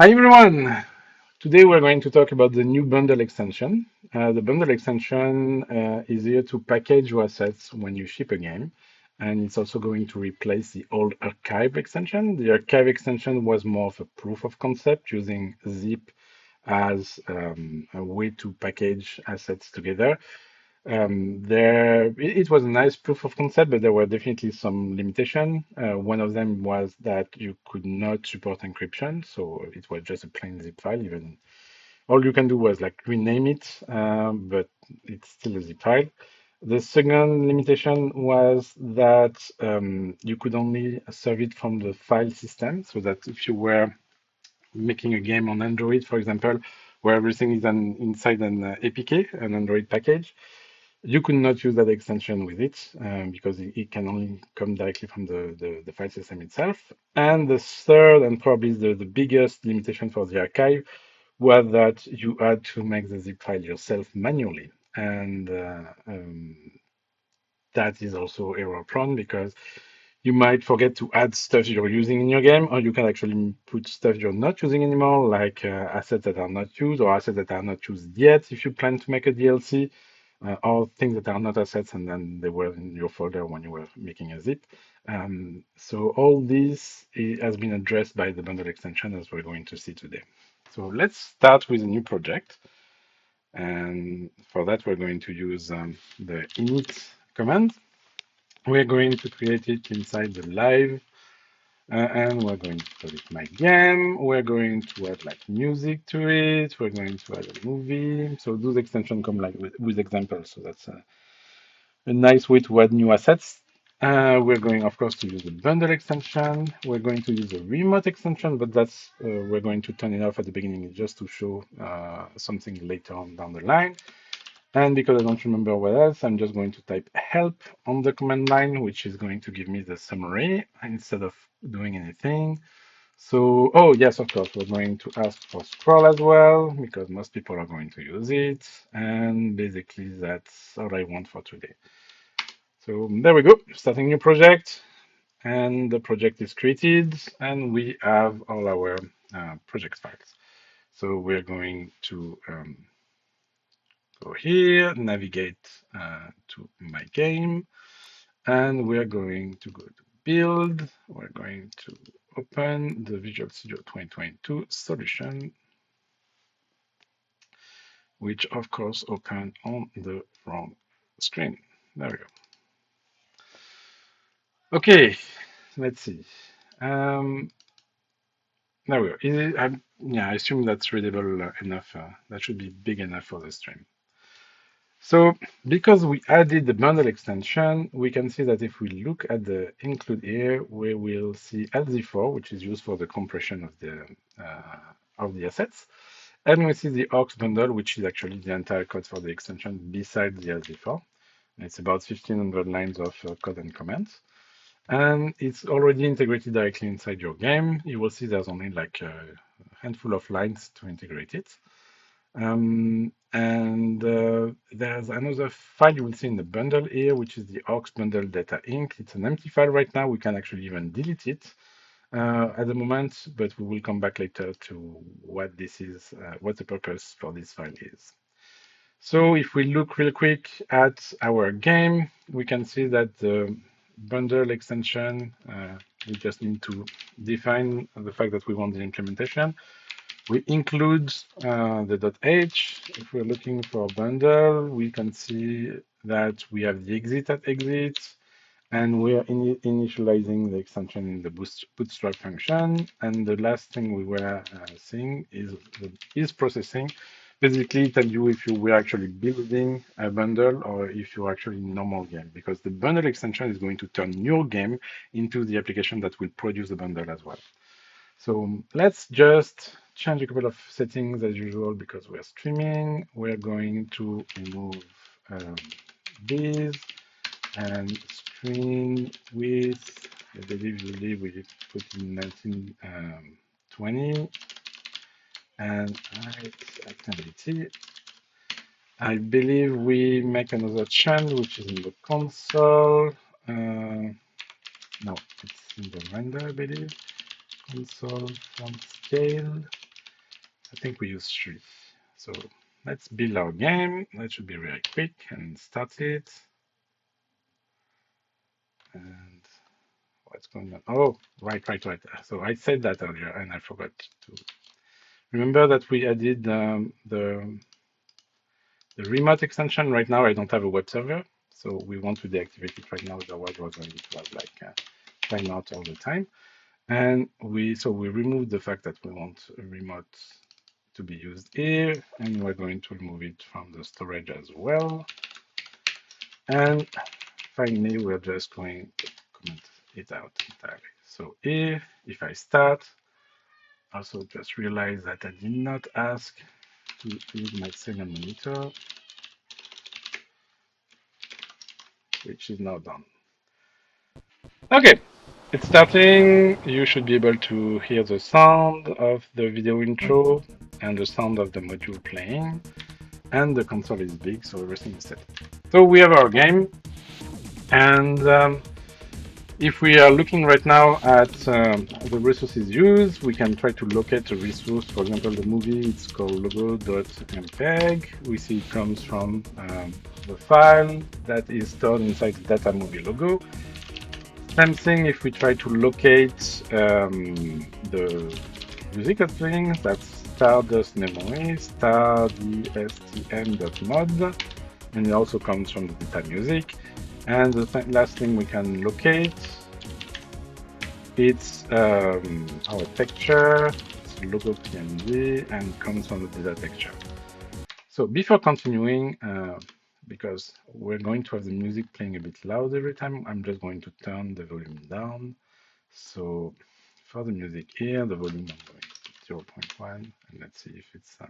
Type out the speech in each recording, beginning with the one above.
Hi everyone! Today we're going to talk about the new bundle extension. The bundle extension is here to package your assets when you ship a game, and it's also going to replace the old archive extension. The archive extension was more of a proof of concept using zip as a way to package assets together. It was a nice proof of concept, but there were definitely some limitation. One of them was that you could not support encryption, so it was just a plain zip file. Even all you can do was like rename it, but it's still a zip file. The second limitation was that you could only serve it from the file system, so that if you were making a game on Android, for example, where everything is inside an APK, an Android package, you could not use that extension with it because it can only come directly from the file system itself. And the third and probably the biggest limitation for the archive was that you had to make the zip file yourself manually. And that is also error prone because you might forget to add stuff you're using in your game, or you can actually put stuff you're not using anymore, like assets that are not used or assets that are not used yet if you plan to make a DLC, or things that are not assets and then they were in your folder when you were making a zip. So all this has been addressed by the bundle extension as we're going to see today. So let's start with a new project. And for that, we're going to use the init command. We're going to create it inside the live, and we're going to call it my game. We're going to add like music to it. We're going to add a movie. So those extensions come like with examples. So that's a nice way to add new assets. We're going, of course, to use the bundle extension. We're going to use a remote extension, but that's we're going to turn it off at the beginning just to show something later on down the line. And because I don't remember what else, I'm just going to type help on the command line, which is going to give me the summary instead of doing anything. So, oh yes, of course, we're going to ask for scroll as well, because most people are going to use it. And basically, that's all I want for today. So there we go, starting new project. And the project is created, and we have all our project files. So we're going to go here, navigate to my game, and we're going to go to build. We're going to open the Visual Studio 2022 solution, which of course open on the wrong screen. There we go. Okay, let's see. Um, there we go. Yeah, I assume that's readable enough. That should be big enough for the stream. So because we added the bundle extension, we can see that if we look at the include here, we will see LZ4, which is used for the compression of the assets. And we see the aux bundle, which is actually the entire code for the extension besides the LZ4. It's about 1,500 lines of code and comments. And it's already integrated directly inside your game. You will see there's only like a handful of lines to integrate it. And there's another file you will see in the bundle here, which is the aux bundle data inc. It's an empty file right now. We can actually even delete it at the moment, but we will come back later to what this is, what the purpose for this file is. So if we look real quick at our game, we can see that the bundle extension, we just need to define the fact that we want the implementation. We include the .h. If we're looking for a bundle, we can see that we have the exit at exit, and we are initializing the extension in the bootstrap function. And the last thing we were seeing is the is processing. Basically, tell you if you were actually building a bundle or if you're actually in normal game, because the bundle extension is going to turn your game into the application that will produce the bundle as well. So let's just change a couple of settings as usual because we're streaming. We're going to remove these and screen width. I believe usually we put in 1920 and height activity. I believe we make another change which is in the console. No, it's in the render, I believe. Console font scale. I think we use 3. So let's build our game. That should be really quick and start it. And what's going on? Oh, right. So I said that earlier and I forgot to remember that we added the remote extension. Right now, I don't have a web server. So we want to deactivate it right now. Otherwise, we're going to have like timeout all the time. And we removed the fact that we want a remote to be used here, and we're going to remove it from the storage as well. And finally, we're just going to comment it out entirely. So here, if I start, also just realize that I did not ask to use my serial monitor, which is now done. Okay, it's starting. You should be able to hear the sound of the video intro and the sound of the module playing. And the console is big, so everything is set. So we have our game, and if we are looking right now at the resources used, we can try to locate a resource. For example, the movie, it's called logo.mpeg. We see it comes from the file that is stored inside the data movie logo. Same thing if we try to locate the music that's playing, that's stardust memory, stardstm.mod, and it also comes from the data music. And the last thing we can locate, it's our texture, it's logo PNG, and comes from the data texture. So before continuing, because we're going to have the music playing a bit loud every time, I'm just going to turn the volume down. So for the music here, the volume I'm going to 0 0.1, and let's see if it's. So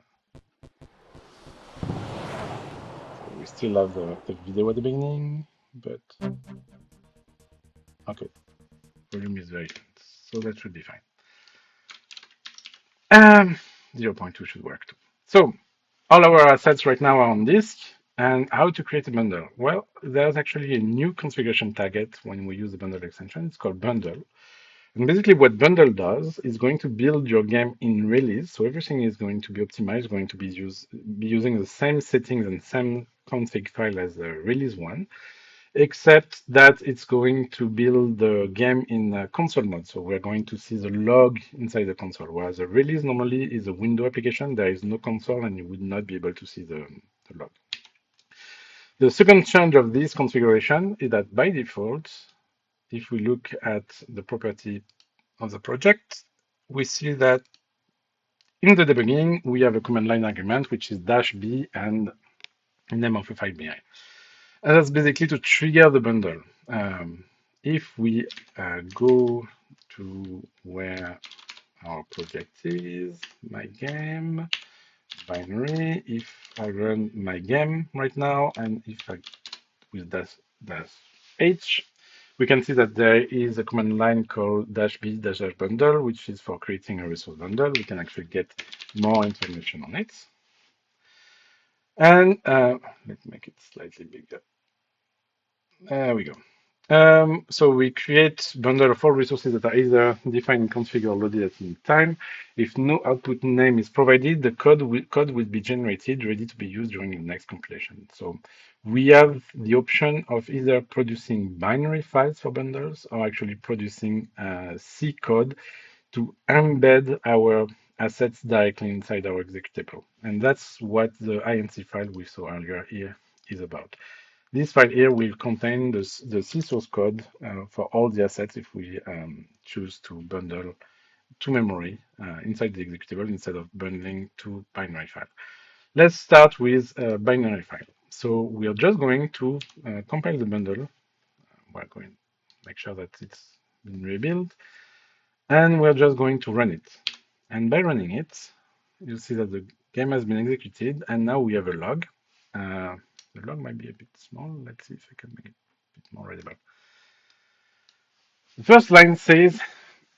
we still have the video at the beginning, but okay, volume is very faint, so that should be fine. 0 0.2 should work too. So all our assets right now are on disk. And how to create a bundle? Well, there's actually a new configuration target when we use the bundle extension. It's called bundle. And basically what bundle does is going to build your game in release. So everything is going to be optimized, going to be using the same settings and same config file as the release one, except that it's going to build the game in console mode. So we're going to see the log inside the console, whereas the release normally is a window application. There is no console and you would not be able to see the log. The second change of this configuration is that by default, if we look at the property of the project, we see that in the debugging, we have a command line argument, which is -b and name of a file behind. And that's basically to trigger the bundle. If we go to where our project is, my game, binary, if I run my game right now, and if I with -h, we can see that there is a command line called -b bundle, which is for creating a resource bundle. We can actually get more information on it. And let's make it slightly bigger. There we go. So we create bundle of all resources that are either defined in config or loaded at any time. If no output name is provided, the code will be generated, ready to be used during the next compilation. So we have the option of either producing binary files for bundles or actually producing C code to embed our assets directly inside our executable. And that's what the inc file we saw earlier here is about. This file here will contain the C source code for all the assets if we choose to bundle to memory inside the executable instead of bundling to binary file. Let's start with a binary file. So we are just going to compile the bundle. We're going to make sure that it's been rebuilt. And we're just going to run it. And by running it, you'll see that the game has been executed, and now we have a log. The log might be a bit small. Let's see if I can make it a bit more readable. The first line says,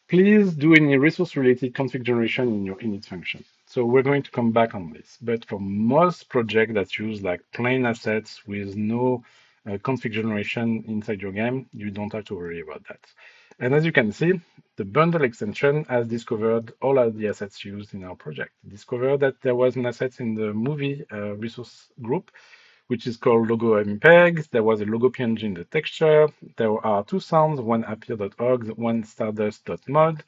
please do any resource-related config generation in your init function. So we're going to come back on this. But for most projects that use like plain assets with no config generation inside your game, you don't have to worry about that. And as you can see, the bundle extension has discovered all of the assets used in our project. It discovered that there was an asset in the movie resource group, which is called logo MPEG. There was a logo PNG in the texture. There are two sounds, one appear.org, one stardust.mod.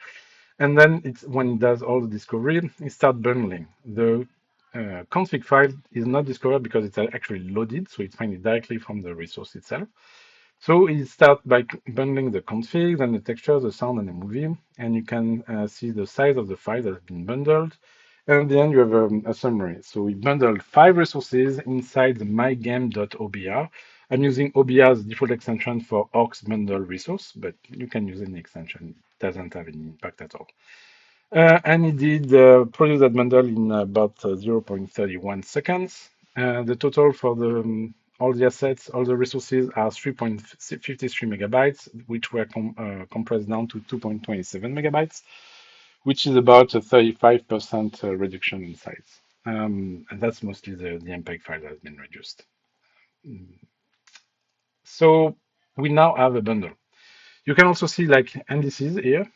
And then when it does all the discovery, it starts bundling. The config file is not discovered because it's actually loaded, so it finds it directly from the resource itself. So it starts by bundling the configs and the texture, the sound, and the movie, and you can see the size of the file that has been bundled. And at the end, you have a summary. So we bundled 5 resources inside the mygame.obr. I'm using OBR as default extension for orcs bundle resource, but you can use any extension. It doesn't have any impact at all. And it did produce that bundle in about 0.31 seconds. The total for all the assets, all the resources are 3.53 megabytes, which were compressed down to 2.27 megabytes, which is about a 35% reduction in size. And that's mostly the MPEG file that has been reduced. So we now have a bundle. You can also see like indices here,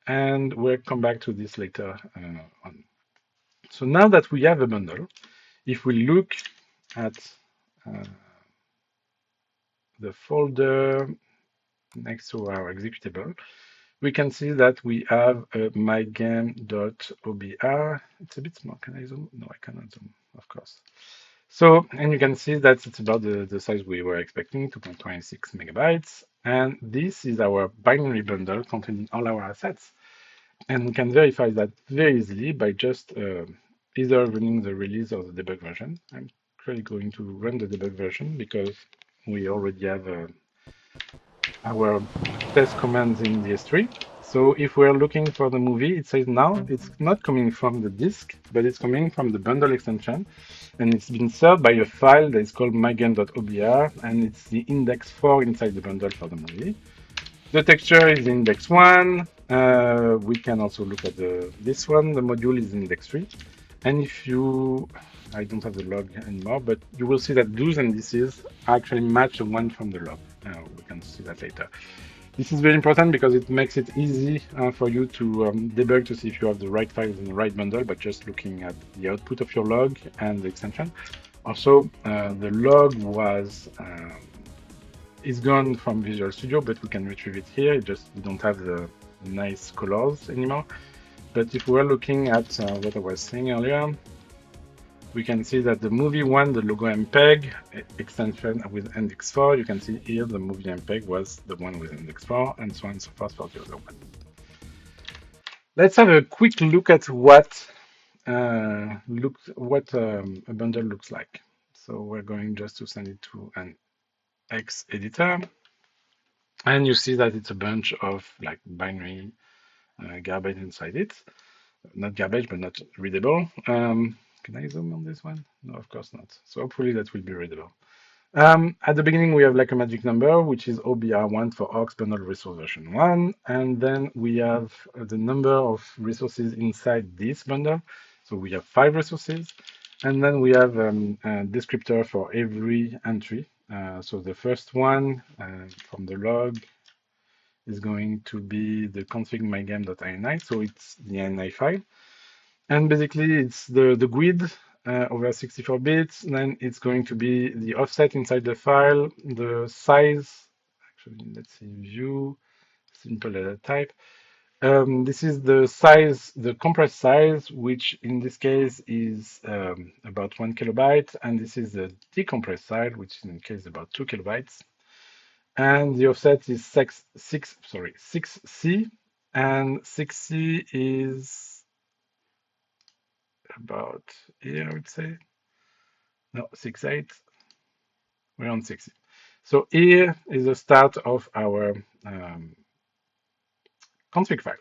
and we'll come back to this later on. So now that we have a bundle, if we look at uh, the folder next to our executable, we can see that we have a mygame.obr. It's a bit small. Can I zoom? No, I cannot zoom, of course. So, and you can see that it's about the size we were expecting, 2.26 megabytes. And this is our binary bundle containing all our assets. And we can verify that very easily by just either running the release or the debug version. I'm actually going to run the debug version because we already have our test commands in the S3. So if we're looking for the movie, it says now it's not coming from the disk, but it's coming from the bundle extension. And it's been served by a file that is called mygame.obr, and it's the index 4 inside the bundle for the movie. The texture is index 1. We can also look at this one. The module is index 3. And if you, I don't have the log anymore, but you will see that those indices actually match the one from the log. We can see that later. This is very important because it makes it easy for you to debug to see if you have the right files in the right bundle, but just looking at the output of your log and the extension. Also, the log is gone from Visual Studio, but we can retrieve it here. It just we don't have the nice colors anymore. But if we're looking at what I was saying earlier, we can see that the movie one, the logo MPEG extension with index 4, you can see here the movie MPEG was the one with index 4, and so on and so forth for the other one. Let's have a quick look at what a bundle looks like. So we're going just to send it to an X editor. And you see that it's a bunch of like binary garbage inside it. Not garbage, but not readable. Can I zoom on this one? No, of course not. So hopefully that will be readable. At the beginning, we have like a magic number, which is OBR1 for Orcs Bundle Resource version 1. And then we have the number of resources inside this bundle. So we have 5 resources. And then we have a descriptor for every entry. So the first one from the log is going to be the config mygame.ini. So it's the ini file. And basically, it's the grid over 64 bits. Then it's going to be the offset inside the file, the size. Actually, let's see, view, simple data type. This is the size, the compressed size, which in this case is about 1 kilobyte. And this is the decompressed size, which in this case is about 2 kilobytes. And the offset is 6C. And 6C is about here, I would say. No, 6.8. We're on 60. So here is the start of our config file.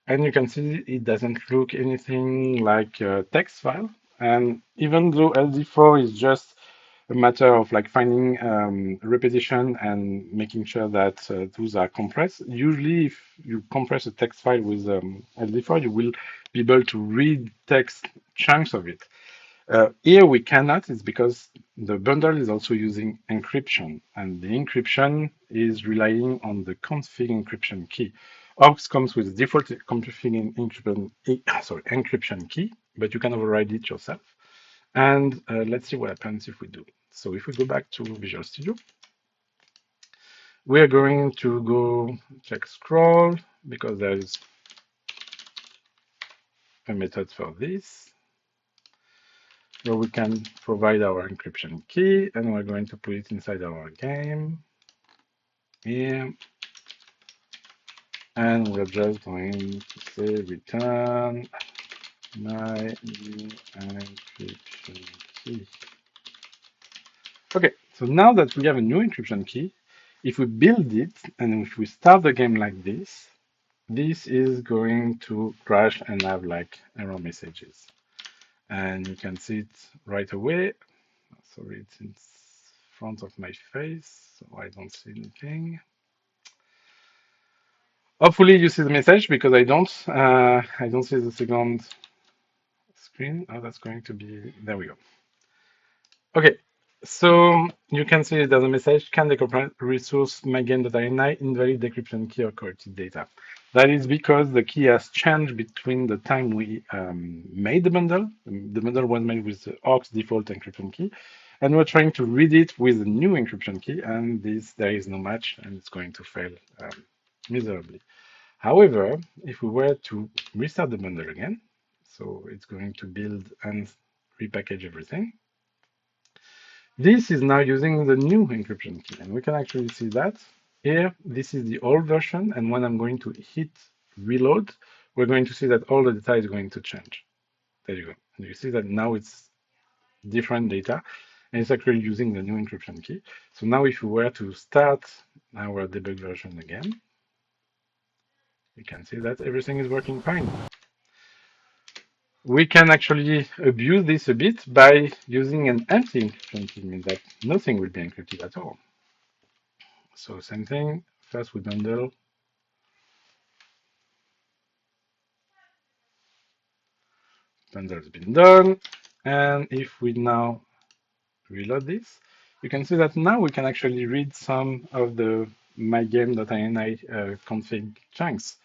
And you can see it doesn't look anything like a text file. And even though LD4 is just a matter of like finding repetition and making sure that those are compressed, usually if you compress a text file with LD4, you will be able to read text chunks of it. Here we cannot, it's because the bundle is also using encryption, and the encryption is relying on the config encryption key. Aux comes with default config encryption key, but you can override it yourself. And let's see what happens if we do. So if we go back to Visual Studio, we are going to go check scroll because there's a method for this where we can provide our encryption key, and we're going to put it inside our game here, and we're just going to say return my new encryption key. Okay, so now that we have a new encryption key, if we build it and if we start the game like this is going to crash and have like error messages. And you can see it right away. Sorry, it's in front of my face, so I don't see anything. Hopefully you see the message because I don't. I don't see the second screen. Oh, that's going to be, there we go. Okay, so you can see there's a message, can the resource mygame.ini invalid decryption key or corrupted data. That is because the key has changed between the time we made the bundle. The bundle was made with the aux default encryption key, and we're trying to read it with a new encryption key, and there is no match, and it's going to fail miserably. However, if we were to restart the bundle again, so it's going to build and repackage everything. This is now using the new encryption key, and we can actually see that here. This is the old version, and when I'm going to hit reload, we're going to see that all the data is going to change. There you go. And you see that now it's different data, and it's actually using the new encryption key. So now if we were to start our debug version again, you can see that everything is working fine. We can actually abuse this a bit by using an empty encryption key, means that nothing will be encrypted at all. So same thing, first we bundle, bundle's been done, and if we now reload this, you can see that now we can actually read some of the mygame.ini config chunks.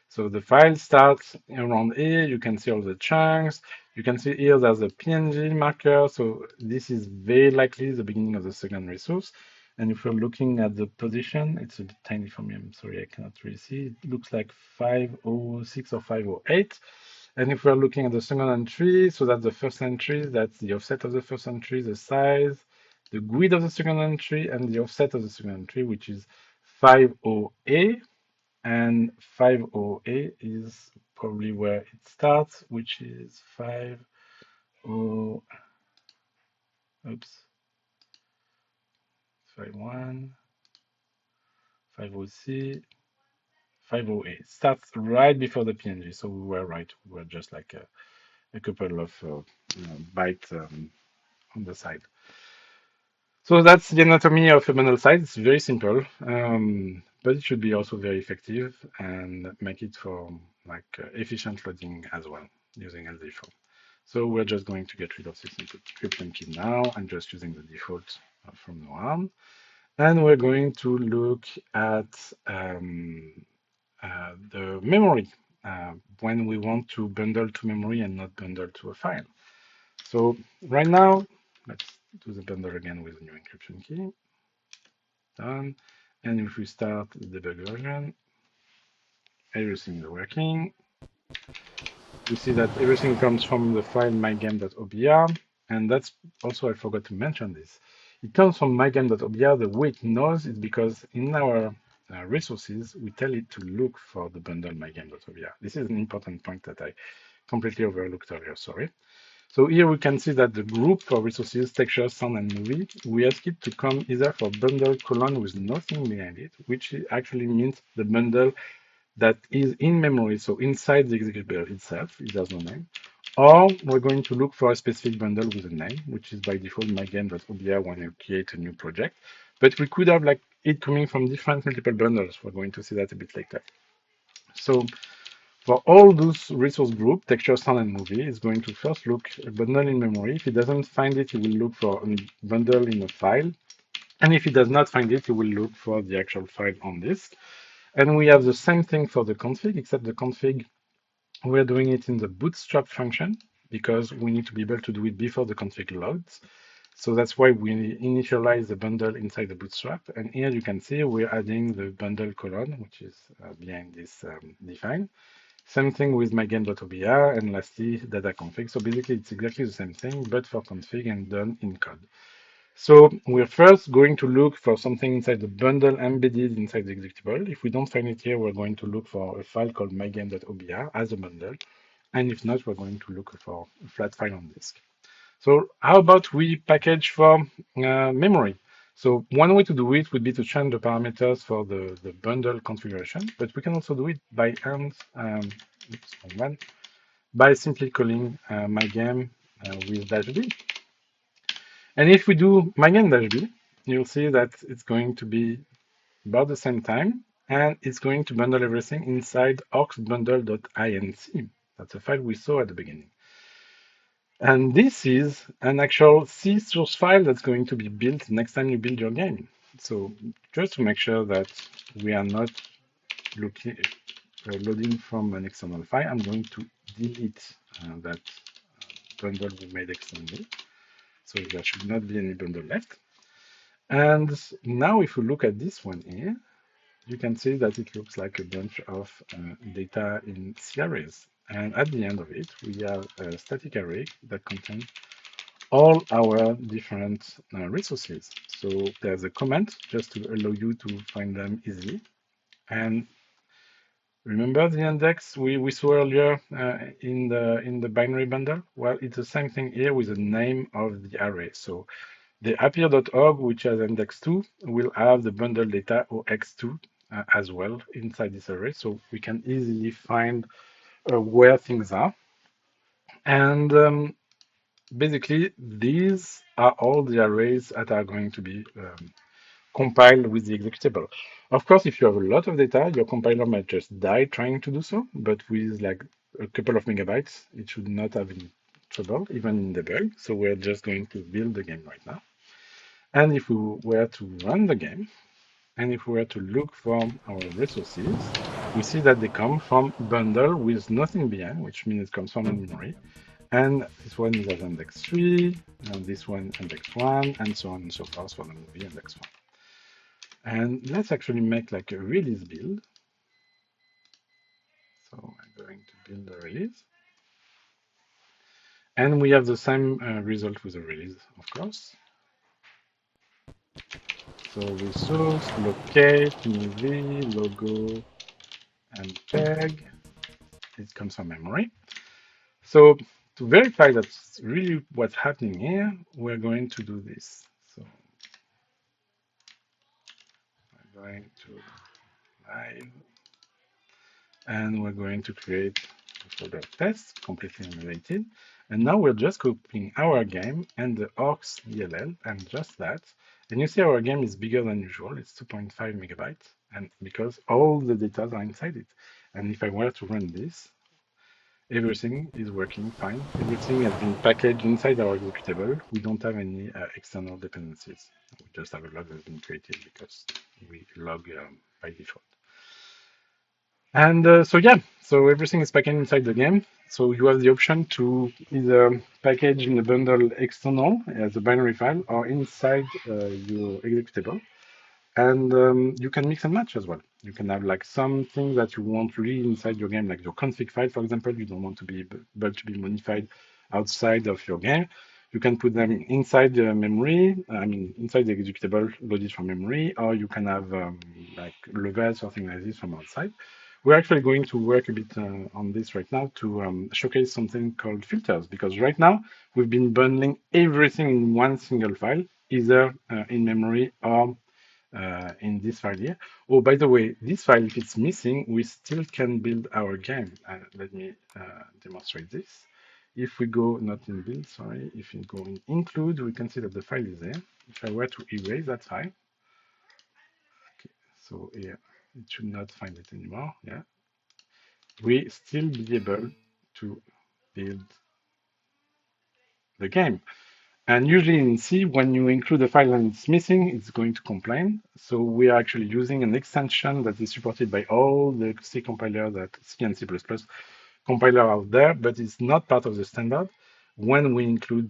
So the file starts around here, you can see all the chunks, you can see here there's a PNG marker, so this is very likely the beginning of the second resource. And if we're looking at the position, it's a bit tiny for me, I'm sorry, I cannot really see. It looks like 506 or 508. And if we're looking at the second entry, so that's the first entry, that's the offset of the first entry, the size, the GUID of the second entry, and the offset of the second entry, which is 50A. And 50A is probably where it starts, which is 50, oops, 51, 50C, 50A. It starts right before the PNG, so we were right. We were just like a couple of bytes on the side. So that's the anatomy of a bundle size. It's very simple, but it should be also very effective and make it for like efficient loading as well using LD4. So we're just going to get rid of this encryption key now and just using the default from now on. And we're going to look at the memory when we want to bundle to memory and not bundle to a file. So right now, let's do the bundle again with the new encryption key. Done. And if we start the debug version, everything is working. You see that everything comes from the file mygame.obr, and that's also, I forgot to mention this. It comes from mygame.obr. The way it knows is because in our resources, we tell it to look for the bundle mygame.obr. This is an important point that I completely overlooked earlier, sorry. So here we can see that the group for resources, texture, sound, and movie, we ask it to come either for bundle colon with nothing behind it, which actually means the bundle that is in memory, so inside the executable itself, it has no name, or we're going to look for a specific bundle with a name, which is by default mygame.obr when you create a new project. But we could have like it coming from different multiple bundles. We're going to see that a bit later. So For all those resource group, texture, sound, and movie, it's going to first look a bundle in memory. If it doesn't find it, it will look for a bundle in a file. And if it does not find it, it will look for the actual file on disk. And we have the same thing for the config, except the config, we're doing it in the bootstrap function because we need to be able to do it before the config loads. So that's why we initialize the bundle inside the bootstrap. And here you can see we're adding the bundle colon, which is behind this define. Same thing with mygame.obr and lastly data config. So basically it's exactly the same thing, but for config and done in code. So we're first going to look for something inside the bundle embedded inside the executable. If we don't find it here, we're going to look for a file called mygame.obr as a bundle. And if not, we're going to look for a flat file on disk. So how about we package for memory? So one way to do it would be to change the parameters for the bundle configuration, but we can also do it by hand, by simply calling mygame with -b. And if we do mygame-b, you'll see that it's going to be about the same time, and it's going to bundle everything inside oxbundle.inc. That's a file we saw at the beginning. And this is an actual C source file that's going to be built next time you build your game. So just to make sure that we are not looking, loading from an external file, I'm going to delete that bundle we made externally. So there should not be any bundle left. And now if we look at this one here, you can see that it looks like a bunch of data in C arrays. And at the end of it, we have a static array that contains all our different resources. So there's a comment just to allow you to find them easily. And remember the index we saw earlier in the binary bundle? Well, it's the same thing here with the name of the array. So the appear.org, which has index 2, will have the bundle data OX2 as well inside this array. So we can easily find where things are. And basically, these are all the arrays that are going to be compiled with the executable. Of course, if you have a lot of data, your compiler might just die trying to do so, but with like a couple of megabytes, it should not have any trouble, even in debug. So we're just going to build the game right now. And if we were to run the game, and if we were to look for our resources, we see that they come from bundle with nothing behind, which means it comes from memory. And this one is at index 3, and this one index 1, and so on and so forth for the movie index 1. And let's actually make like a release build. So I'm going to build a release. And we have the same result with the release, of course. So resource, locate, movie, logo, and tag. It comes from memory. So to verify that's really what's happening here, we're going to do this. So we're going to live, and we're going to create a folder test, completely unrelated. And now we're just copying our game and the orcs DLL and just that. And you see our game is bigger than usual. It's 2.5 megabytes, and because all the data are inside it. And if I were to run this, everything is working fine. Everything has been packaged inside our executable. We don't have any external dependencies. We just have a log that's been created because we log by default. And so yeah, so everything is packaged inside the game. So you have the option to either package in a bundle external as a binary file or inside your executable. And you can mix and match as well. You can have like some things that you want really inside your game, like your config file, for example. You don't want to be able to be modified outside of your game. You can put them inside the memory, I mean, inside the executable loaded from memory, or you can have like levels or things like this from outside. We're actually going to work a bit on this right now to showcase something called filters, because right now we've been bundling everything in one single file, either in memory or in this file here. Oh, by the way, this file, if it's missing, we still can build our game. Let me demonstrate this. If we go not in build, sorry, if we go in include, we can see that the file is there. If I were to erase that file, okay, so here it should not find it anymore. Yeah. we still be able to build the game. And usually in C, when you include a file and it's missing, it's going to complain. So we are actually using an extension that is supported by all the C compiler that C and C++ compiler out there, but it's not part of the standard when we include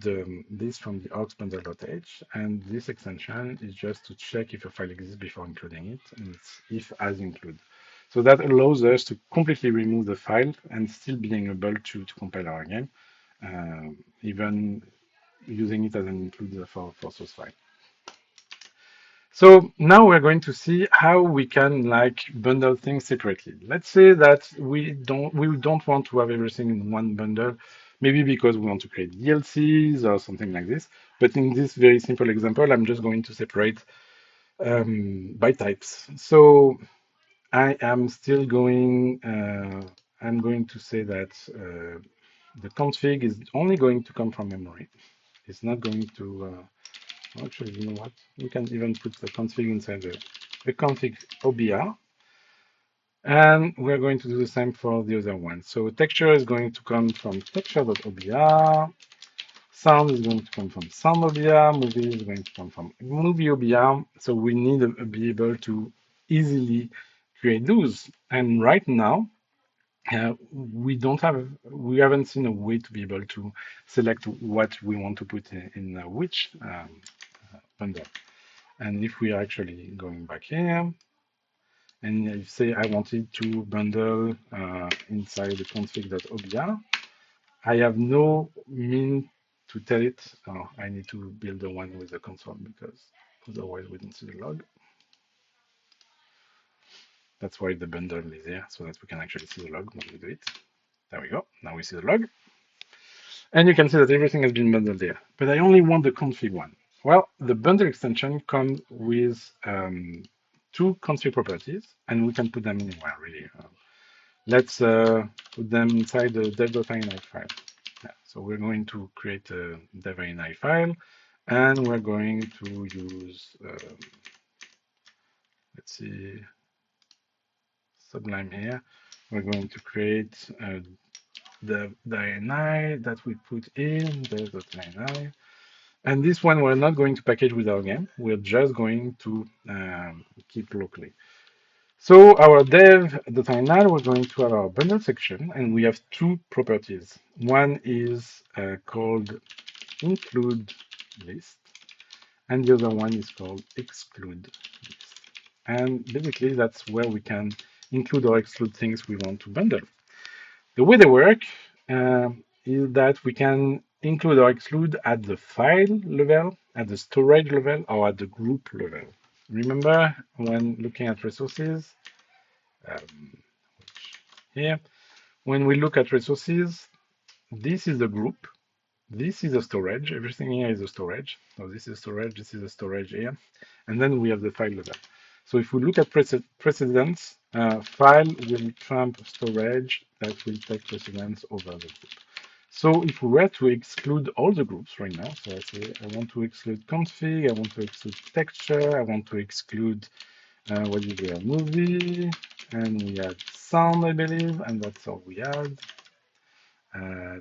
this from the aux bundle.h. And this extension is just to check if a file exists before including it, and it's if as include. So that allows us to completely remove the file and still being able to compile our game, even using it as an include for source file. So now we're going to see how we can like bundle things separately. Let's say that we don't want to have everything in one bundle, maybe because we want to create DLCs or something like this. But in this very simple example, I'm just going to separate by types. So I am still going. I'm going to say that the config is only going to come from memory. It's not going to. Actually, you know what? We can even put the config inside the config OBR. And we're going to do the same for the other one. So texture is going to come from texture.obr. Sound is going to come from sound.obr. Movie is going to come from movie.obr. So we need to be able to easily create those. And right now, we haven't seen a way to be able to select what we want to put in which bundle. And if we are actually going back here, and if say I wanted to bundle inside the config.obr, I have no mean to tell it, oh, I need to build the one with the console because otherwise we don't see the log. That's why the bundle is here, so that we can actually see the log when we do it. There we go. Now we see the log. And you can see that everything has been bundled there. But I only want the config one. Well, the bundle extension comes with two config properties, and we can put them anywhere, really. Let's put them inside the dev.ini file. Yeah, so we're going to create a dev.ini file, and we're going to use, let's see, Sublime here. We're going to create dev.ini that we put in dev.ini. And this one we're not going to package with our game. We're just going to keep locally. So our dev.ini, we're going to have our bundle section, and we have two properties. One is called include list, and the other one is called exclude list. And basically, that's where we can include or exclude things we want to bundle. The way they work is that we can include or exclude at the file level, at the storage level, or at the group level. Remember when looking at resources, um, here, when we look at resources, this is the group, this is a storage, everything here is a storage. So this is storage, this is a storage here, and then we have the file level. So if we look at precedence, file will trump storage, that will take precedence over the group. So if we were to exclude all the groups right now, so I say I want to exclude config, I want to exclude texture, I want to exclude what is there, movie, and we had sound, I believe, and that's all we had.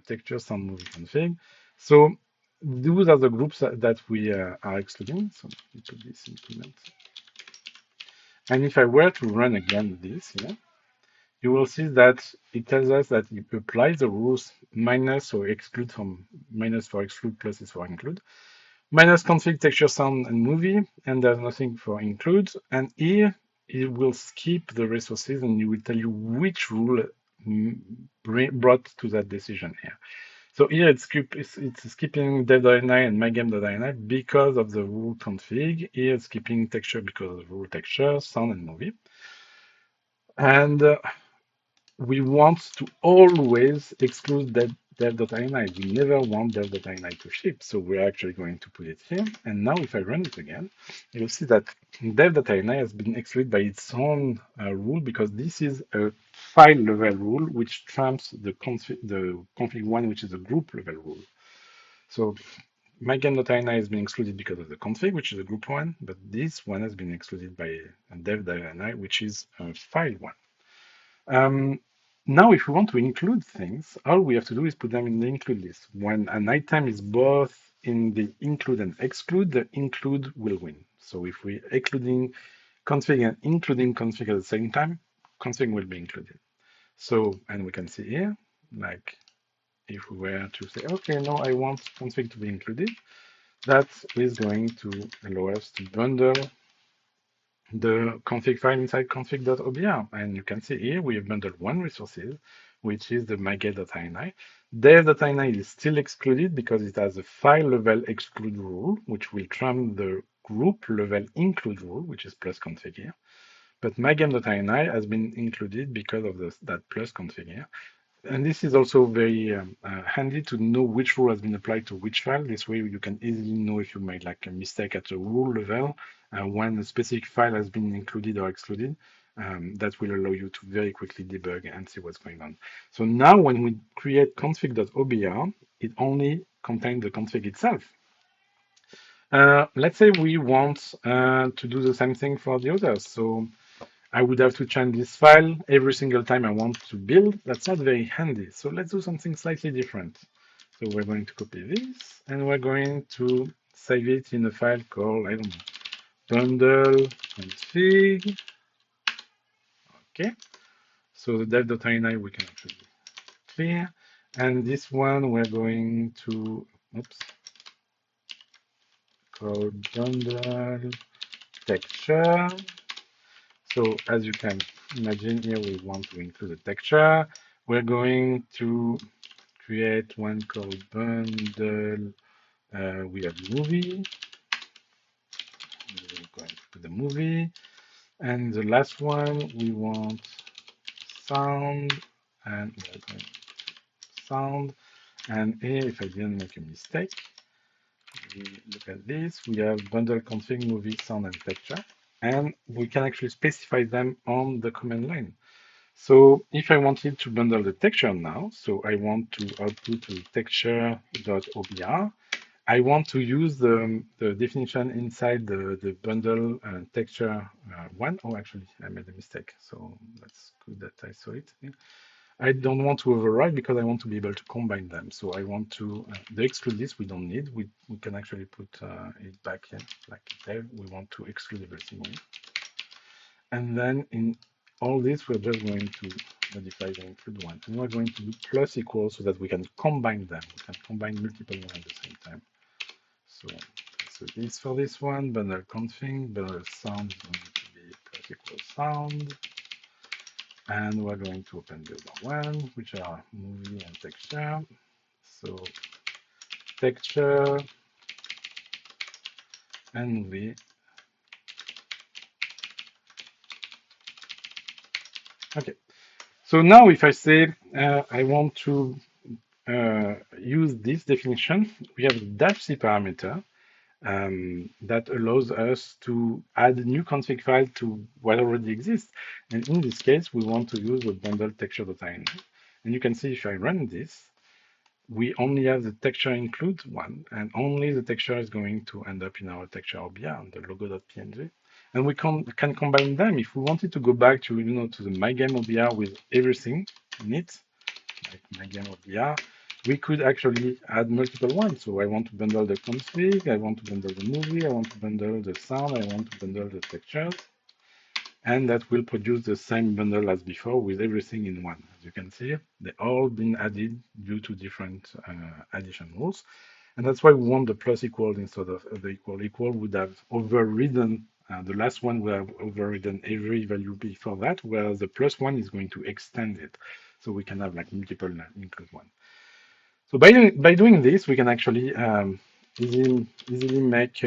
Texture, sound, movie, config. So those are the groups that we are excluding. So it should be implement. And if I were to run again this here, you will see that it tells us that it applies the rules minus or exclude from minus for exclude, plus is for include. Minus config, texture, sound, and movie, and there's nothing for include. And here it will skip the resources and it will tell you which rule brought to that decision here. So here it's skipping dev.ini and mygame.ini because of the rule config. Here it's skipping texture because of the rule texture, sound, and movie. And we want to always exclude dev.ini. We never want dev.ini to ship, so we're actually going to put it here. And now if I run it again, you'll see that dev.ini has been excluded by its own rule because this is a file level rule which trumps the config one, which is a group level rule. So mygame.ini has been excluded because of the config, which is a group one, but this one has been excluded by dev.ini, which is a file one. Now, if we want to include things, all we have to do is put them in the include list. When an item is both in the include and exclude, the include will win. So if we excluding config and including config at the same time, config will be included. So, and we can see here, like if we were to say, okay, no, I want config to be included, that is going to allow us to bundle the config file inside config.obr. And you can see here we have bundled one resources, which is the myget.ini. Dev.ini is still excluded because it has a file level exclude rule, which will trump the group level include rule, which is plus config here. But mygame.ini has been included because of that plus config here. And this is also very handy to know which rule has been applied to which file. This way you can easily know if you made like a mistake at the rule level when a specific file has been included or excluded. That will allow you to very quickly debug and see what's going on. So now when we create config.obr, it only contains the config itself. Let's say we want to do the same thing for the others. So I would have to change this file every single time I want to build. That's not very handy. So let's do something slightly different. So we're going to copy this and we're going to save it in a file called, I don't know, bundle config. Okay. So the dev.ini we can actually clear. And this one we're going to, oops, call bundle texture. So as you can imagine here, we want to include a texture. We're going to create one called bundle. We have movie. We're going to put the movie. And the last one, we want sound. And we're going to sound. And here, if I didn't make a mistake, we look at this. We have bundle config movie sound and texture. And we can actually specify them on the command line. So if I wanted to bundle the texture now, so I want to output to texture.obr, I want to use the definition inside the bundle texture one. Oh, actually, I made a mistake. So that's good that I saw it. I don't want to override because I want to be able to combine them. So I want to, the exclude list we don't need. We can actually put it back in like there. We want to exclude everything here. And then in all this, we're just going to modify the include one. And we're going to do plus equal so that we can combine them. We can combine multiple ones at the same time. So this for this one, bundle config, bundle sound is going to be plus equal sound. And we're going to open the other one, which are movie and texture. So texture and movie. Okay. So now if I say I want to use this definition, we have the -c parameter that allows us to add a new config file to what already exists. And in this case, we want to use the bundle texture.ini. And you can see if I run this, we only have the texture include one, and only the texture is going to end up in our texture OBR, the logo.png. And we can combine them. If we wanted to go back to, to the mygame OBR with everything in it, like mygame OBR, we could actually add multiple ones. So I want to bundle the config, I want to bundle the movie, I want to bundle the sound, I want to bundle the textures. And that will produce the same bundle as before with everything in one. As you can see, they've all been added due to different addition rules. And that's why we want the plus equal instead of the equal. Equal would have overridden, the last one would have overridden every value before that, whereas the plus one is going to extend it. So we can have like multiple include one. So by doing this, we can actually easily make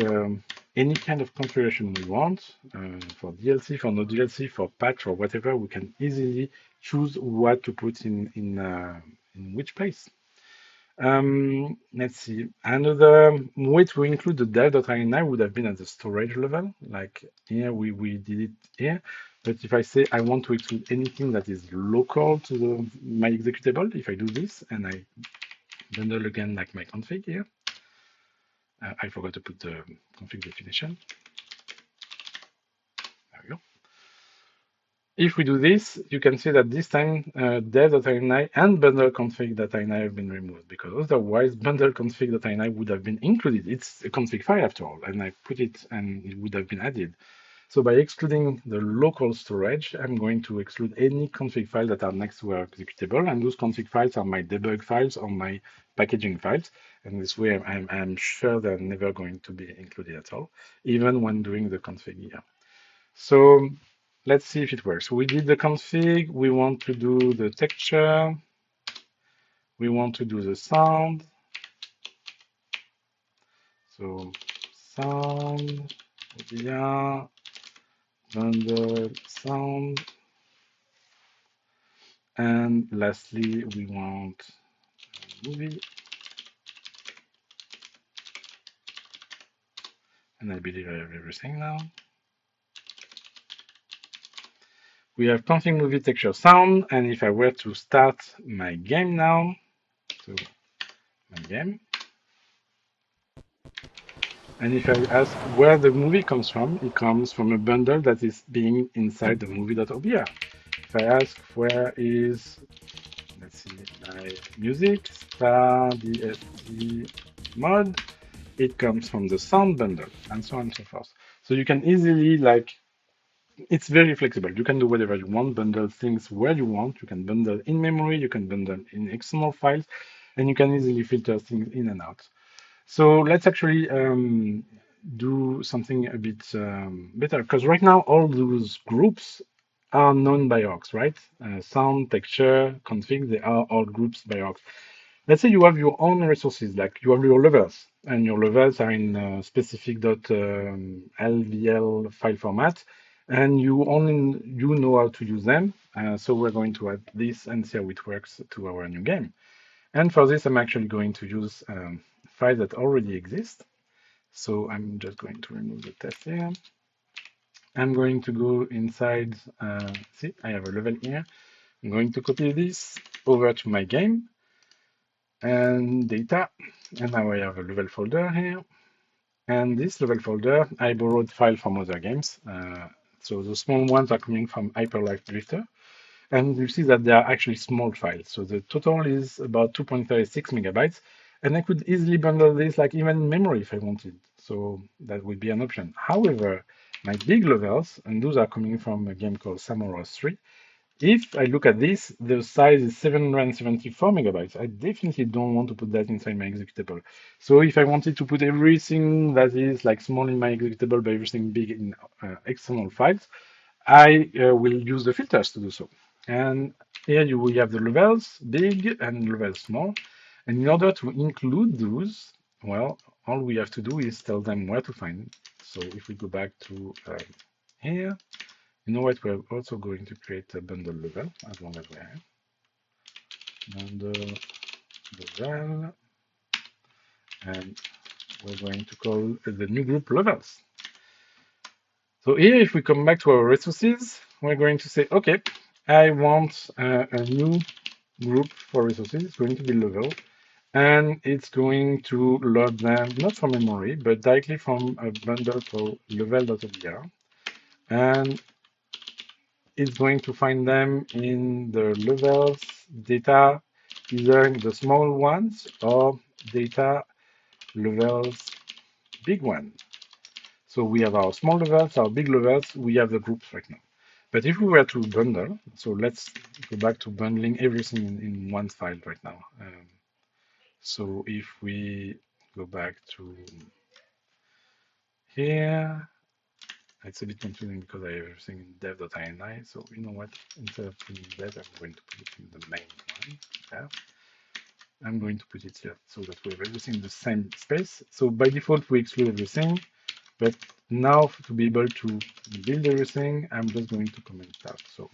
any kind of configuration we want for DLC, for no DLC, for patch or whatever. We can easily choose what to put in which place. Let's see. Another way to include the dev.ini would have been at the storage level. Like here, we did it here. But if I say I want to exclude anything that is local to my executable, if I do this and I bundle again like my config here. I forgot to put the config definition. There we go. If we do this, you can see that this time dev.ini and bundle.config.ini have been removed, because otherwise bundle.config.ini would have been included. It's a config file after all, and I put it and it would have been added. So by excluding the local storage, I'm going to exclude any config files that are next to our executable, and those config files are my debug files or my packaging files. And this way, I'm sure they're never going to be included at all, even when doing the config here. So let's see if it works. We did the config. We want to do the texture. We want to do the sound. So sound, yeah, bundle sound. And lastly, we want a movie. And I believe I have everything now. We have config movie texture sound. And if I were to start my game now, so my game, and if I ask where the movie comes from, it comes from a bundle that is being inside the movie.obr. If I ask where is, let's see, my music, star, DSD mod, it comes from the sound bundle, and so on and so forth. So you can easily, like, it's very flexible. You can do whatever you want, bundle things where you want. You can bundle in memory, you can bundle in external files, and you can easily filter things in and out. So let's actually do something a bit better, because right now all those groups are known by orgs, right? Sound, texture, config, they are all groups by orgs. Let's say you have your own resources, like you have your levels, and your levels are in specific .lvl file format, and you know how to use them. So we're going to add this and see how it works to our new game. And for this, I'm actually going to use files that already exist. So I'm just going to remove the test here. I'm going to go inside, see, I have a level here. I'm going to copy this over to my game and data. And now I have a level folder here. And this level folder, I borrowed file from other games. So the small ones are coming from Hyperlife Drifter. And you see that they are actually small files. So the total is about 2.36 megabytes. And I could easily bundle this like even in memory if I wanted. So that would be an option. However, my big levels, and those are coming from a game called Samurai 3, if I look at this, the size is 774 megabytes. I definitely don't want to put that inside my executable. So if I wanted to put everything that is like small in my executable but everything big in external files, I will use the filters to do so. And here we have the levels, big and levels small. And in order to include those, well, all we have to do is tell them where to find. So if we go back to here, you know what, we're also going to create a bundle level as long as we have. Bundle level, and we're going to call the new group levels. So here, if we come back to our resources, we're going to say, okay, I want a new group for resources. It's going to be level, and it's going to load them not from memory, but directly from a bundle called level.obr. And it's going to find them in the levels data, either the small ones or data levels big one. So we have our small levels, our big levels, we have the groups right now. But if we were to bundle, so let's go back to bundling everything in one file right now. So if we go back to here, it's a bit confusing because I have everything in dev.ini. So you know what? Instead of putting dev, I'm going to put it in the main one. There. I'm going to put it here so that we have everything in the same space. So by default, we exclude everything. But now to be able to build everything, I'm just going to comment out. So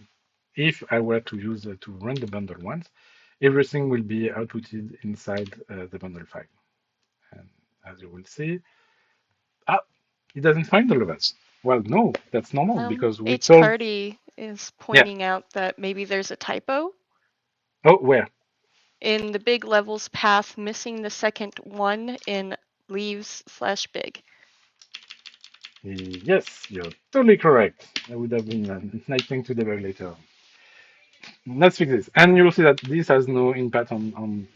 if I were to use to run the bundle once, everything will be outputted inside the bundle file. And as you will see, it doesn't find the levels. Well, no, that's normal because we It's told, Cardi is yeah. pointing out that maybe there's a typo Oh, where? in the big levels path, missing the second one in leaves/big. Yes, you're totally correct. That would have been a nice thing to debug later. Let's fix this. And you'll see that this has no impact on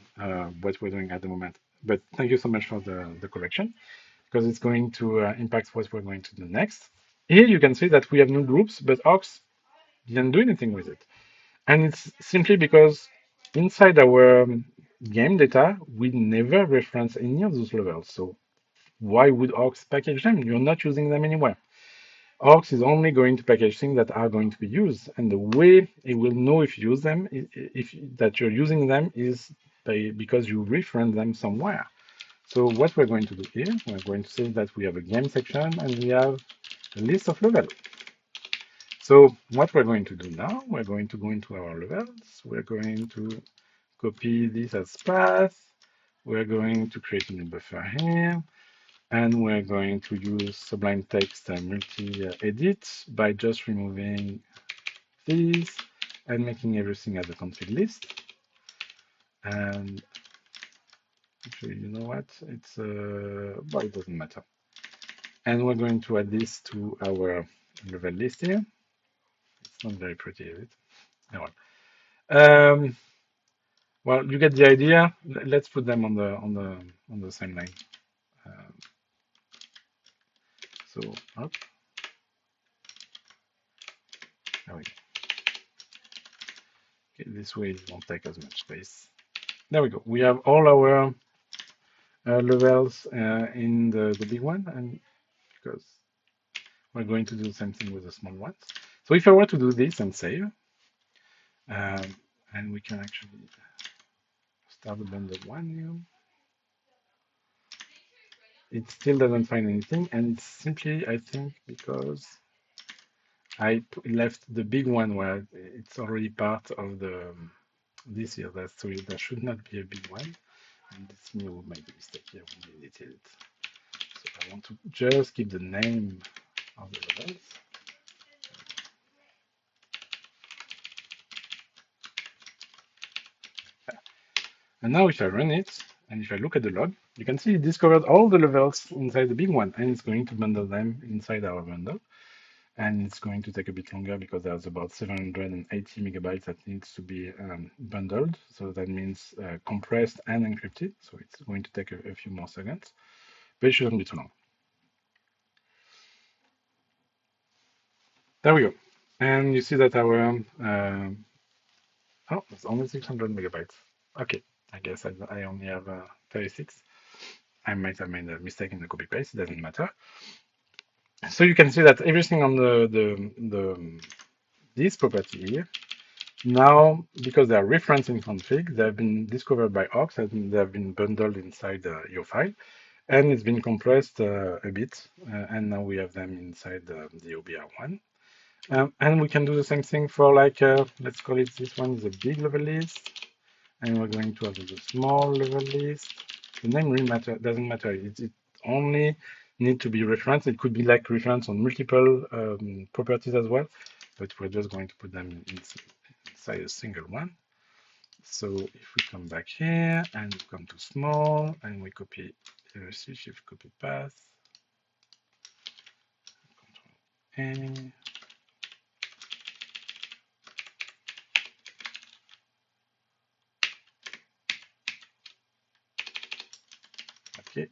what we're doing at the moment. But thank you so much for the correction, because it's going to impact what we're going to do next. Here you can see that we have new groups, but Ox didn't do anything with it. And it's simply because inside our game data, we never reference any of those levels. So why would Ox package them? You're not using them anywhere. Aux is only going to package things that are going to be used, and the way it will know if you use them, if that you're using them, is because you reference them somewhere. So what we're going to do here, we're going to say that we have a game section and we have a list of levels. So what we're going to do now, we're going to go into our levels. We're going to copy this as path. We're going to create a new buffer here. And we're going to use Sublime Text multi-edit by just removing these and making everything as a config list. And actually, you know what? It's well, it doesn't matter. And we're going to add this to our level list here. It's not very pretty, is it? No. Well, you get the idea. Let's put them on the same line. Um, so up, there we go. Okay, this way it won't take as much space. There we go. We have all our levels in the big one, and because we're going to do the same thing with the small ones. So if I were to do this and save, um, and we can actually start the bundle one new, it still doesn't find anything, and it's simply, I think, because I left the big one where it's already part of the this here. So there should not be a big one, and this new made a mistake here when we deleted it. So I want to just keep the name of the levels. And now if I run it, and if I look at the log, you can see it discovered all the levels inside the big one, and it's going to bundle them inside our bundle. And it's going to take a bit longer because there's about 780 megabytes that needs to be bundled. So that means compressed and encrypted. So it's going to take a few more seconds, but it shouldn't be too long. There we go. And you see that our, oh, it's only 600 megabytes. Okay, I guess I only have 36. I might have made a mistake in the copy paste, it doesn't matter. So you can see that everything on this property here, now, because they are referenced in config, they have been discovered by Ox and they have been bundled inside your file, and it's been compressed a bit, and now we have them inside the OBR1. And we can do the same thing for like, let's call it, this one is a big level list, and we're going to have a small level list. The name really doesn't matter. It only need to be referenced. It could be like reference on multiple properties as well, but we're just going to put them inside a single one. So if we come back here and we come to small and we copy C shift copy path, Control A. Okay,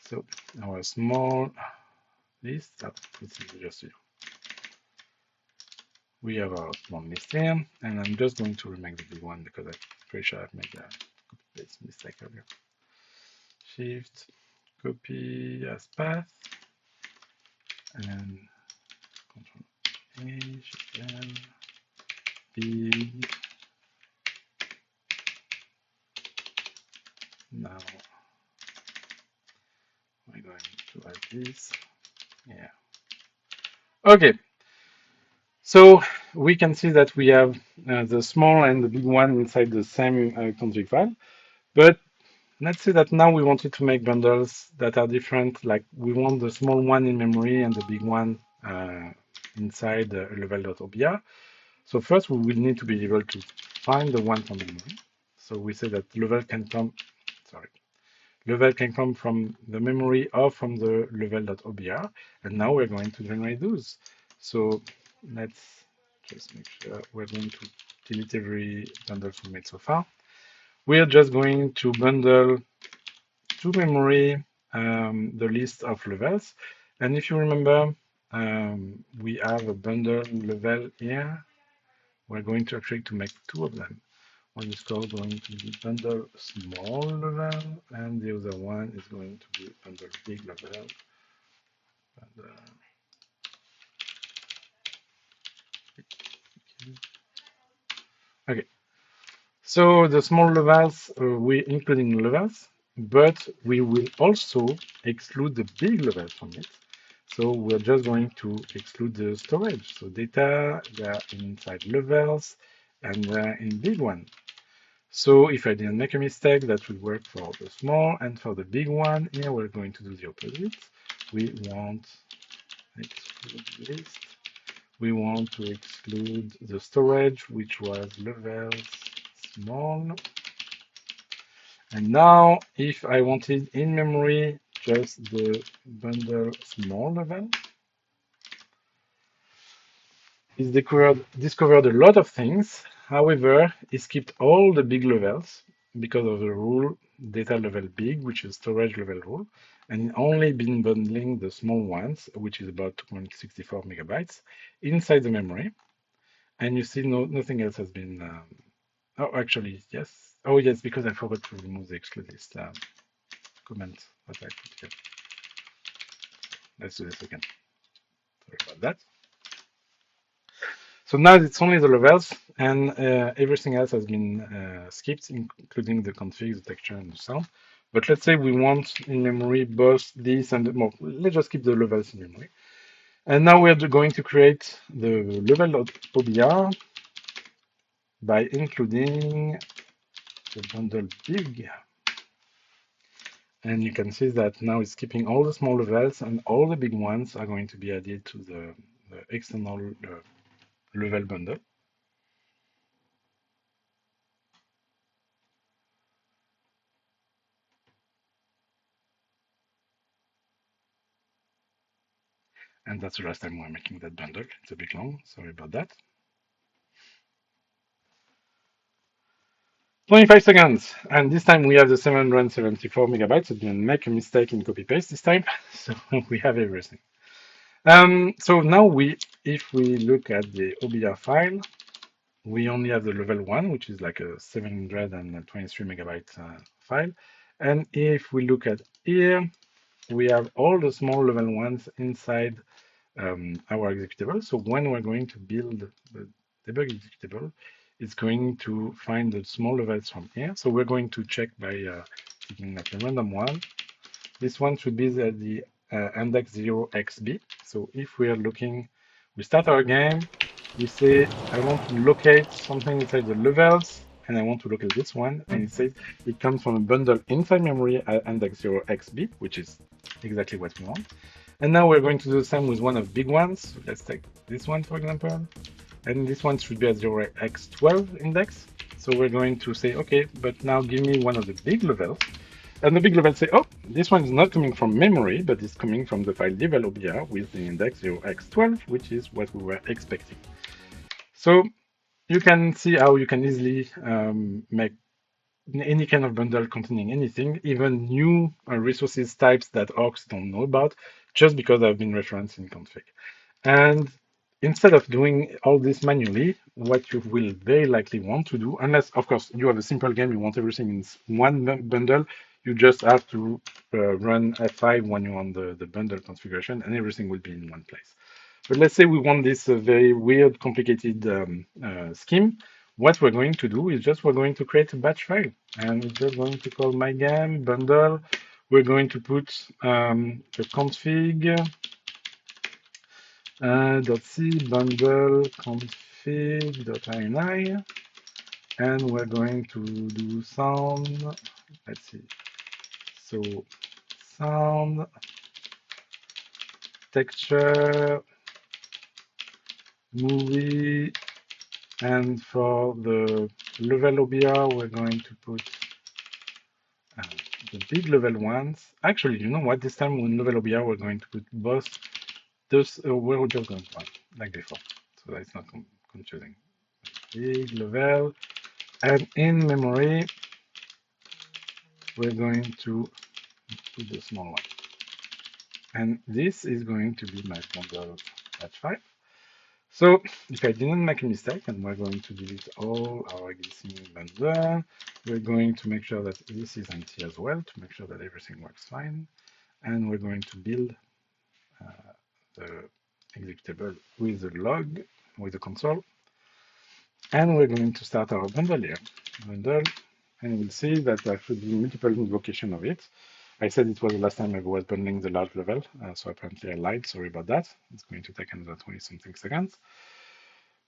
so our small list that puts it just here. We have our small list here, and I'm just going to remake the big one because I'm pretty sure I've made a copy paste mistake earlier. Shift copy as path and Control A, Shift N, big. Now we're going to add this. Yeah. Okay. So we can see that we have the small and the big one inside the same config file. But let's say that now we wanted to make bundles that are different. Like we want the small one in memory and the big one inside level.obr. So first we will need to be able to find the one from memory. So we say that level can come, sorry, level can come from the memory or from the level.obr. And now we're going to generate those. So let's just make sure we're going to delete every bundle we made so far. We're just going to bundle to memory the list of levels. And if you remember, we have a bundle level here. We're going to actually to make two of them. One is called going to be bundle small level, and the other one is going to be bundle big level. And, okay, so the small levels, we're including levels, but we will also exclude the big levels from it. So we're just going to exclude the storage. So data, they're inside levels, and they're in big one. So if I didn't make a mistake, that would work for the small, and for the big one, here we're going to do the opposite. We want exclude list. We want to exclude the storage, which was levels small. And now, if I wanted in memory just the bundle small level, it's discovered a lot of things. However, it skipped all the big levels because of the rule data level big, which is storage level rule, and only been bundling the small ones, which is about 2.64 megabytes, inside the memory. And you see nothing else has been. Oh, actually, yes. Oh, yes, because I forgot to remove the exclude list comment that I put here. Let's do this again. Sorry about that. So now it's only the levels, and everything else has been skipped, including the config, the texture, and the sound. But let's say we want in memory both this and the more. Let's just keep the levels in memory. And now we're going to create the level.obr by including the bundle big. And you can see that now it's keeping all the small levels, and all the big ones are going to be added to the external level bundle. And that's the last time we're making that bundle. It's a bit long, sorry about that. 25 seconds, and this time we have the 774 megabytes. I didn't make a mistake in copy paste this time, so we have everything. So now if we look at the OBR file, we only have the level one, which is like a 723 megabyte file. And if we look at here, we have all the small level ones inside our executable. So when we're going to build the debug executable, it's going to find the small levels from here. So we're going to check by taking like a random one. This one should be the index 0xb. So if we are looking, we start our game, we say, I want to locate something inside the levels, and I want to locate this one, and it says it comes from a bundle inside memory at index 0xb, which is exactly what we want. And now we're going to do the same with one of big ones. Let's take this one, for example. And this one should be at 0x12 index. So we're going to say, okay, but now give me one of the big levels. And the big level say, oh, this one is not coming from memory, but it's coming from the file develop with the index 0x12, which is what we were expecting. So you can see how you can easily make any kind of bundle containing anything, even new resources types that orcs don't know about, just because they've been referenced in config. And instead of doing all this manually, what you will very likely want to do, unless, of course, you have a simple game, you want everything in one bundle, you just have to run F5 when you're on the bundle configuration, and everything will be in one place. But let's say we want this very weird, complicated scheme. What we're going to do is just we're going to create a batch file, and we're just going to call my game bundle. We're going to put the config .c bundle config.ini, and we're going to do sound. Let's see. So sound, texture, movie, and for the level OBR, we're going to put the big level ones. Actually, you know what? This time in level OBR, we're going to put both those, we're just going to one, like before. So that it's not confusing. Big level. And in memory, we're going to put the small one. And this is going to be my bundle batch file. So if I didn't make a mistake, and we're going to delete all our existing bundle, we're going to make sure that this is empty as well to make sure that everything works fine. And we're going to build the executable with the log, with the console. And we're going to start our bundle here. Bundle, and we'll see that there should be multiple invocation of it. I said it was the last time I was bundling the large level, so apparently I lied. Sorry about that. It's going to take another 20 something seconds.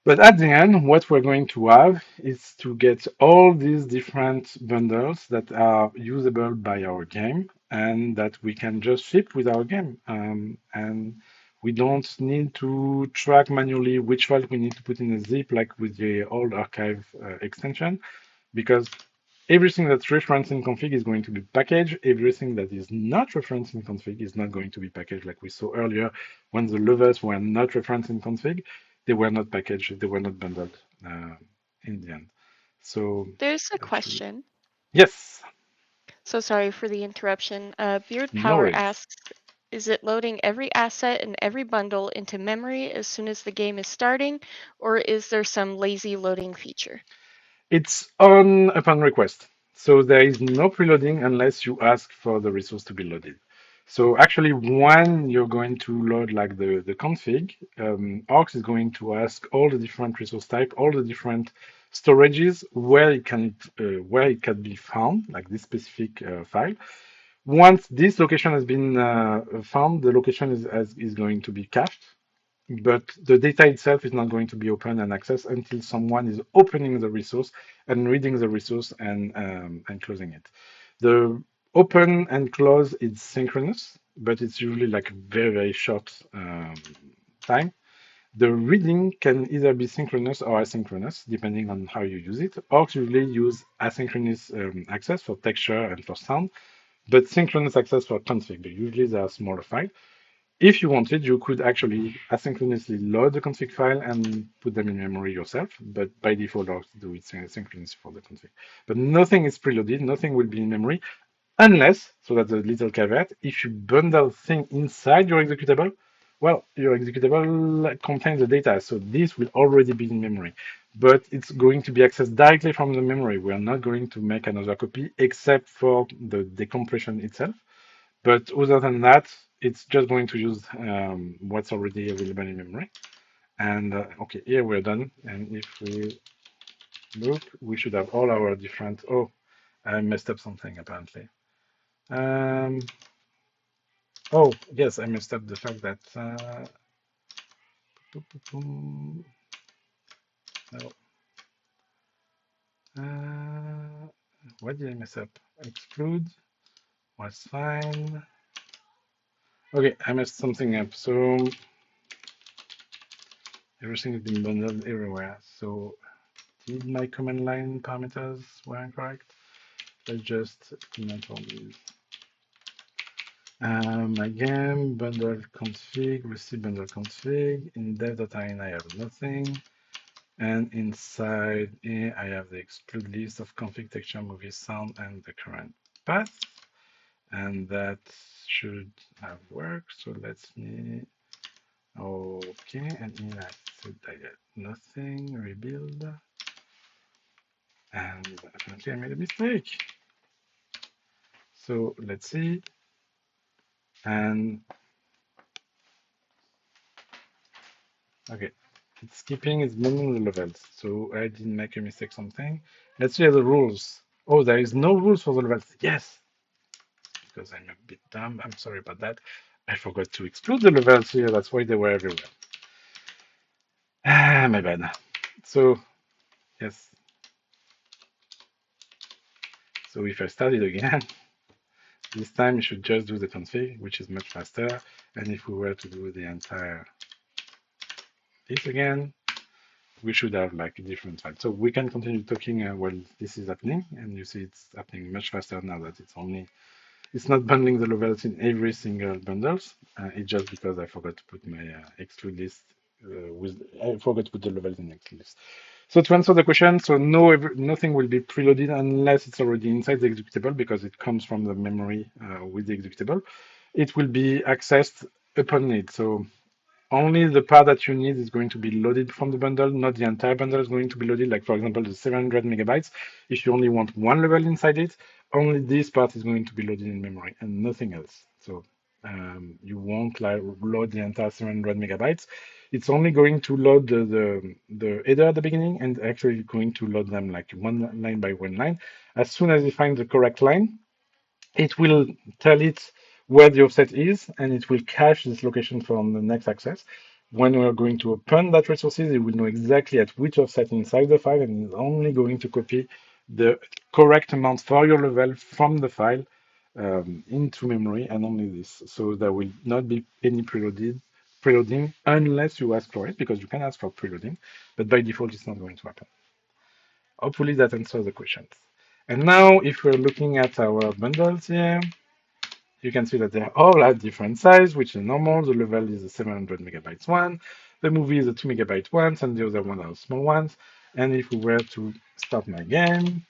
But at the end, what we're going to have is to get all these different bundles that are usable by our game and that we can just ship with our game. And we don't need to track manually which file we need to put in a zip like with the old archive extension, because everything that's referenced in config is going to be packaged. Everything that is not referenced in config is not going to be packaged, like we saw earlier when the levels were not referenced in config, they were not packaged, they were not bundled in the end. So There's a that should, question. yes, So sorry for the interruption. Beard no Power worries. asks, is it loading every asset and every bundle into memory as soon as the game is starting, or is there some lazy loading feature? It's on upon request. So there is no preloading unless you ask for the resource to be loaded. So actually, when you're going to load like the config, Orcs is going to ask all the different resource type, all the different storages where it can be found, like this specific file. Once this location has been found, the location is going to be cached, but the data itself is not going to be open and accessed until someone is opening the resource and reading the resource and closing it. The open and close is synchronous, but it's usually like a very, very short time. The reading can either be synchronous or asynchronous, depending on how you use it. Orcs usually use asynchronous access for texture and for sound, but synchronous access for config. Usually they are smaller files. If you wanted, you could actually asynchronously load the config file and put them in memory yourself, but by default, I'll do it synchronously for the config. But nothing is preloaded, nothing will be in memory, unless, so that's a little caveat, if you bundle things inside your executable, well, your executable contains the data, so this will already be in memory, but it's going to be accessed directly from the memory. We are not going to make another copy except for the decompression itself. But other than that, it's just going to use what's already available in memory. And okay, here we're done. And if we look, we should have all our different. Oh, I messed up something apparently. Um, oh, yes, I messed up the fact that. No, what did I mess up? Exclude was fine. Okay, I messed something up. So everything has been bundled everywhere. So did my command line parameters were incorrect? Let's just comment on these. Again, bundle config, receive bundle config. In dev.in, I have nothing. And inside here, I have the exclude list of config, texture, movie, sound, and the current path. And that should have worked. So let's me. Okay, and here I said I got nothing. Rebuild. And apparently I made a mistake. So let's see. And okay, it's skipping, it's moving the levels. So I didn't make a mistake something. Let's see the rules. Oh, there is no rules for the levels. Yes, because I'm a bit dumb. I'm sorry about that. I forgot to exclude the levels here. That's why they were everywhere. Ah, my bad. So yes. So if I start it again, this time you should just do the config, which is much faster. And if we were to do the entire this again, we should have like a different file. So we can continue talking while this is happening, and you see it's happening much faster now that it's only It's not bundling the levels in every single bundles. It's just because I forgot to put my exclude list I forgot to put the levels in exclude list. So to answer the question, so no, nothing will be preloaded unless it's already inside the executable because it comes from the memory with the executable. It will be accessed upon need. So only the part that you need is going to be loaded from the bundle, not the entire bundle is going to be loaded. Like for example, the 700 megabytes, if you only want one level inside it, only this part is going to be loaded in memory and nothing else. So you won't like load the entire 700 megabytes. It's only going to load the header at the beginning and actually going to load them like one line by one line. As soon as you find the correct line, it will tell it where the offset is, and it will cache this location from the next access. When we are going to open that resources, it will know exactly at which offset inside the file, and is only going to copy the correct amount for your level from the file into memory, and only this. So there will not be any preloading unless you ask for it, because you can ask for preloading, but by default, it's not going to happen. Hopefully that answers the questions. And now, if we're looking at our bundles here, you can see that they all have different size, which is normal. The level is a 700 megabytes one. The movie is a 2 megabyte one, and the other one are small ones. And if we were to start my game,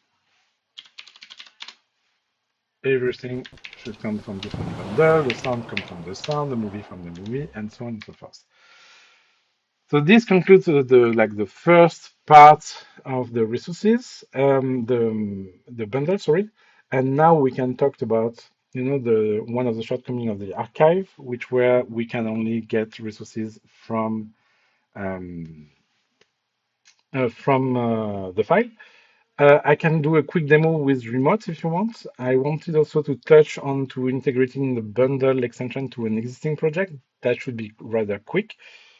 everything should come from different bundle. The sound comes from the sound, the movie from the movie, and so on and so forth. So this concludes the first part of the resources, the bundle, sorry. And now we can talk about the one of the shortcomings of the archive, which where we can only get resources um, from the file. I can do a quick demo with remote if you want. I wanted also to touch on to integrating the bundle extension to an existing project. That should be rather quick.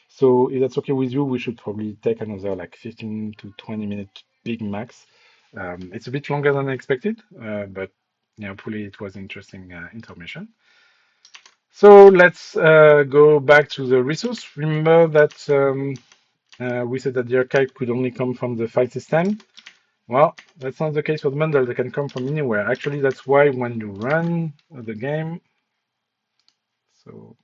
So if that's okay with you, we should probably take another like 15 to 20 minute big max. It's a bit longer than I expected, but hopefully it was interesting information. So let's go back to the resource. Remember that we said that the archive could only come from the file system. Well, that's not the case for the bundle. They can come from anywhere. Actually, that's why when you run the game, so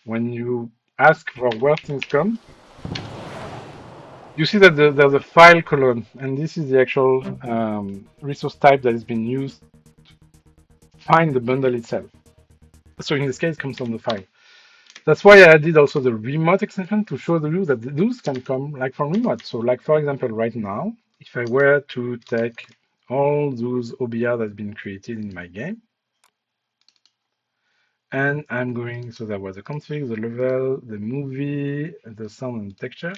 when you ask for where things come, you see that there's a file column, and this is the actual resource type that has been used to find the bundle itself. So in this case, it comes from the file. That's why I did also the remote extension to show you that those can come like from remote. So like, for example, right now, if I were to take all those OBR that's been created in my game, and I'm going, so that was the config, the level, the movie, the sound and texture.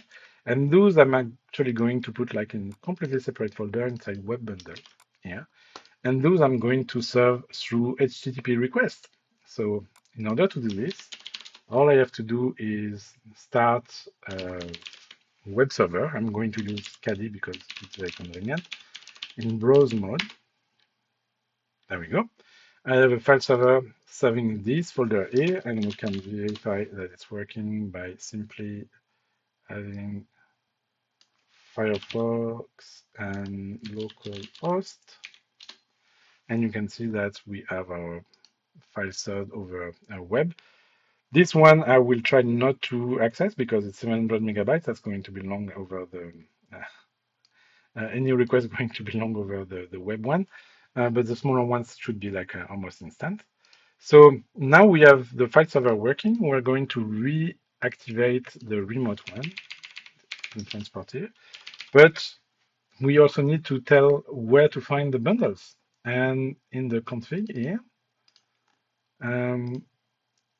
And those I'm actually going to put like in completely separate folder inside web bundle here. And those I'm going to serve through HTTP request. So in order to do this, all I have to do is start a web server. I'm going to use Caddy because it's very convenient. In browse mode, there we go. I have a file server serving this folder here, and we can verify that it's working by simply adding Firefox and localhost. And you can see that we have our file served over a web. This one I will try not to access because it's 700 megabytes. That's going to be long over the any request going to be long over the web one, but the smaller ones should be like almost instant. So now we have the file server working. We're going to reactivate the remote one in transport here, but we also need to tell where to find the bundles. And in the config here,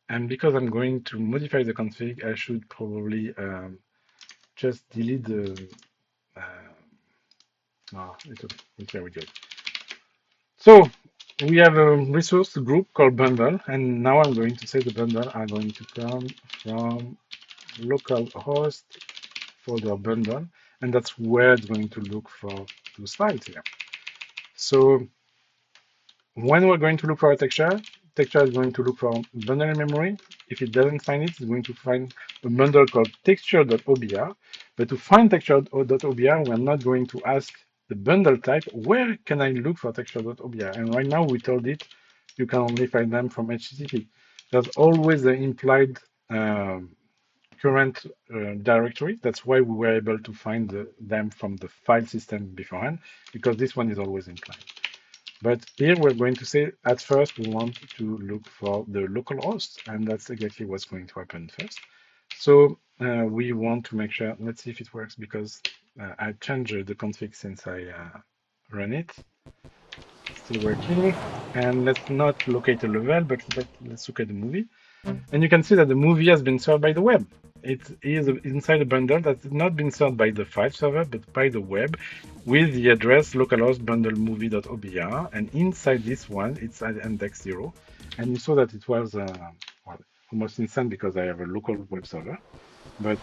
and because I'm going to modify the config, I should probably just delete the. It's very good. So we have a resource group called bundle, and now I'm going to say the bundle are going to come from localhost folder bundle, and that's where it's going to look for those files here. So when we're going to look for a texture, texture is going to look for bundle in memory. If it doesn't find it, it's going to find a bundle called texture.obr. But to find texture.obr, we're not going to ask the bundle type, where can I look for texture.obi? And right now we told it you can only find them from HTTP. There's always the implied current directory. That's why we were able to find them from the file system beforehand, because this one is always implied. But here we're going to say at first we want to look for the local host, and that's exactly what's going to happen first. So we want to make sure, let's see if it works, because I changed the config since I run it. Still working. And let's not locate a level, but let's look at the movie. And you can see that the movie has been served by the web. It is inside a bundle that's not been served by the file server, but by the web with the address localhost bundle movie.obr. And inside this one, it's at index 0. And you saw that it was well, almost instant because I have a local web server, but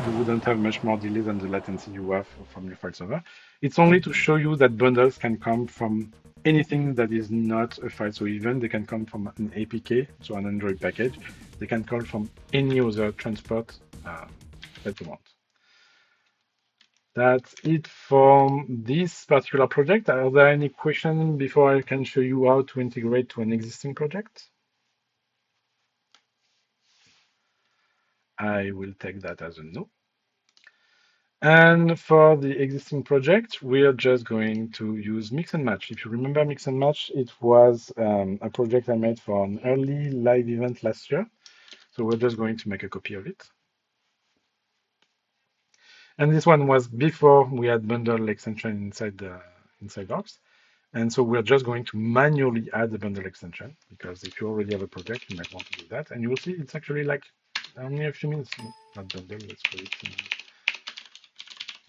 you wouldn't have much more delay than the latency you have from your file server. It's only to show you that bundles can come from anything that is not a file. So even they can come from an APK, so an Android package. They can come from any other transport that you want. That's it for this particular project. Are there any questions before I can show you how to integrate to an existing project? I will take that as a no. And for the existing project, we are just going to use mix and match. If you remember mix and match, it was a project I made for an early live event last year. So we're just going to make a copy of it. And this one was before we had bundle extension inside Docs. And so we're just going to manually add the bundle extension, because if you already have a project, you might want to do that. And you will see it's actually like only a few minutes, not bundle, let's call it